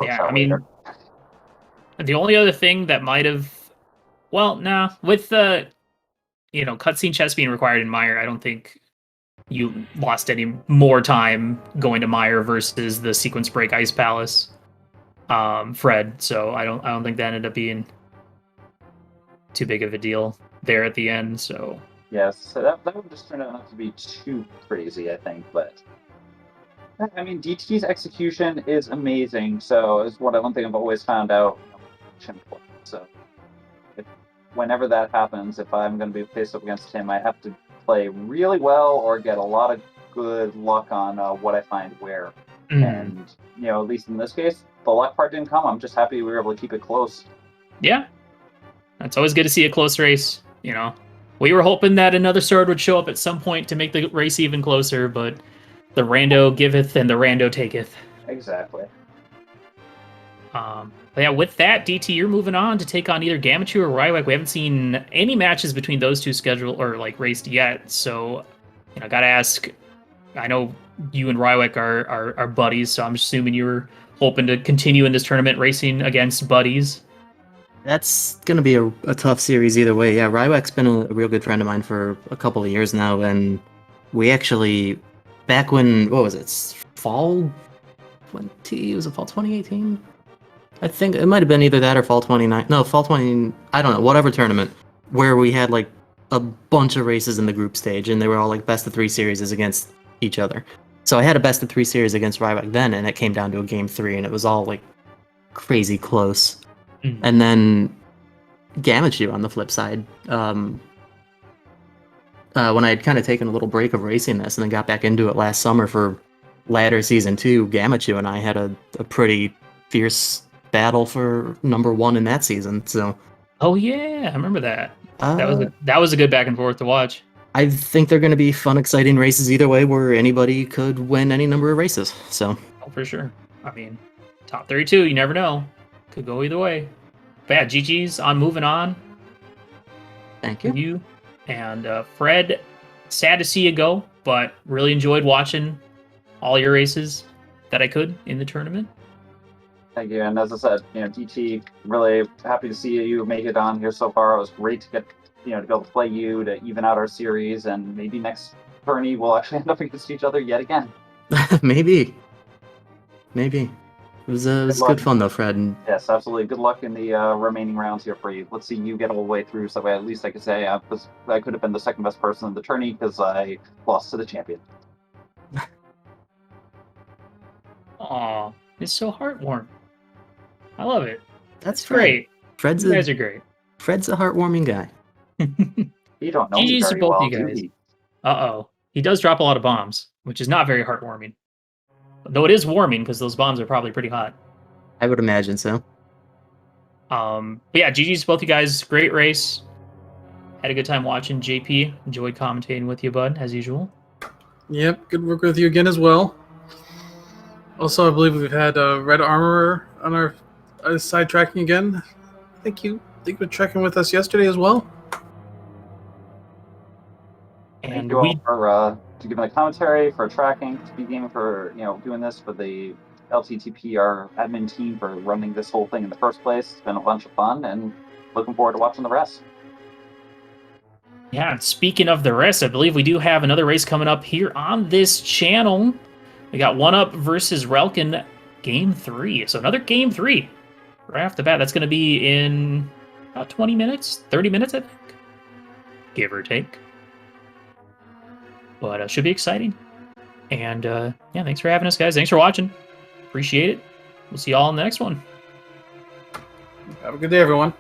Yeah, I mean, the only other thing that might have, with the, you know, cutscene chest being required in Mire, I don't think you lost any more time going to Mire versus the sequence break Ice Palace. Fred, so I don't think that ended up being too big of a deal there at the end. So yes, so that would just turn out not to be too crazy, I think. But I mean, DT's execution is amazing. So it's one thing I've always found out. So whenever that happens, if I'm going to be faced up against him, I have to play really well or get a lot of good luck on what I find where. And, at least in this case, the luck part didn't come. I'm just happy we were able to keep it close. Yeah. It's always good to see a close race, We were hoping that another sword would show up at some point to make the race even closer, but the rando giveth and the rando taketh. Exactly. But yeah, with that, DT, you're moving on to take on either Gamachu or Rywek. We haven't seen any matches between those two scheduled or raced yet, so gotta ask. I know you and Rywek are buddies, so I'm assuming you were hoping to continue in this tournament racing against buddies. That's going to be a tough series either way. Yeah, Rywek's been a real good friend of mine for a couple of years now, and we actually, back when, what was it, fall 2018? I think it might have been either that or fall 29. No, fall 20, I don't know, whatever tournament, where we had a bunch of races in the group stage, and they were all best of 3 series against each other. So I had a best of 3 series against Rywek then, and it came down to a game 3, and it was all crazy close. And then Gamachu on the flip side, when I had kind of taken a little break of racing this and then got back into it last summer for ladder season 2, Gamachu and I had a pretty fierce battle for number 1 in that season. So, oh yeah, I remember that. That was a good back and forth to watch. I think they're going to be fun, exciting races either way, where anybody could win any number of races. So, for sure. I mean, top 32, you never know. Could go either way. But yeah, GG's on moving on. Thank you. You and Fred, sad to see you go, but really enjoyed watching all your races that I could in the tournament. Thank you. And as I said, DT, really happy to see you make it on here so far. It was great to get, to be able to play you, to even out our series, and maybe next tourney we'll actually end up against each other yet again. Maybe. It was good fun though, Fred. And yes, absolutely. Good luck in the remaining rounds here for you. Let's see you get all the way through, so at least I could say I could have been the second best person in the tourney because I lost to the champion. Aw, it's so heartwarming. I love it. That's great. You guys are great. Fred's a heartwarming guy. You don't know me GG's very to both well, you guys. Uh-oh. He does drop a lot of bombs, which is not very heartwarming. Though it is warming, because those bombs are probably pretty hot. I would imagine so. But yeah, GG's to both you guys. Great race. Had a good time watching. JP, enjoyed commentating with you, bud, as usual. Yep, good work with you again as well. Also, I believe we've had Red Armorer on our side tracking again. Thank you for tracking with us yesterday as well. And thank you all for giving the commentary, for tracking, SpeedGaming for doing this, for the ALTTPR admin team for running this whole thing in the first place. It's been a bunch of fun, and looking forward to watching the rest. Yeah, and speaking of the rest, I believe we do have another race coming up here on this channel. We got One Up versus Relkin, Game 3. So another Game 3 right off the bat. That's going to be in about 20 minutes, 30 minutes, I think, give or take. But it should be exciting. And yeah, thanks for having us, guys. Thanks for watching. Appreciate it. We'll see y'all in the next one. Have a good day, everyone.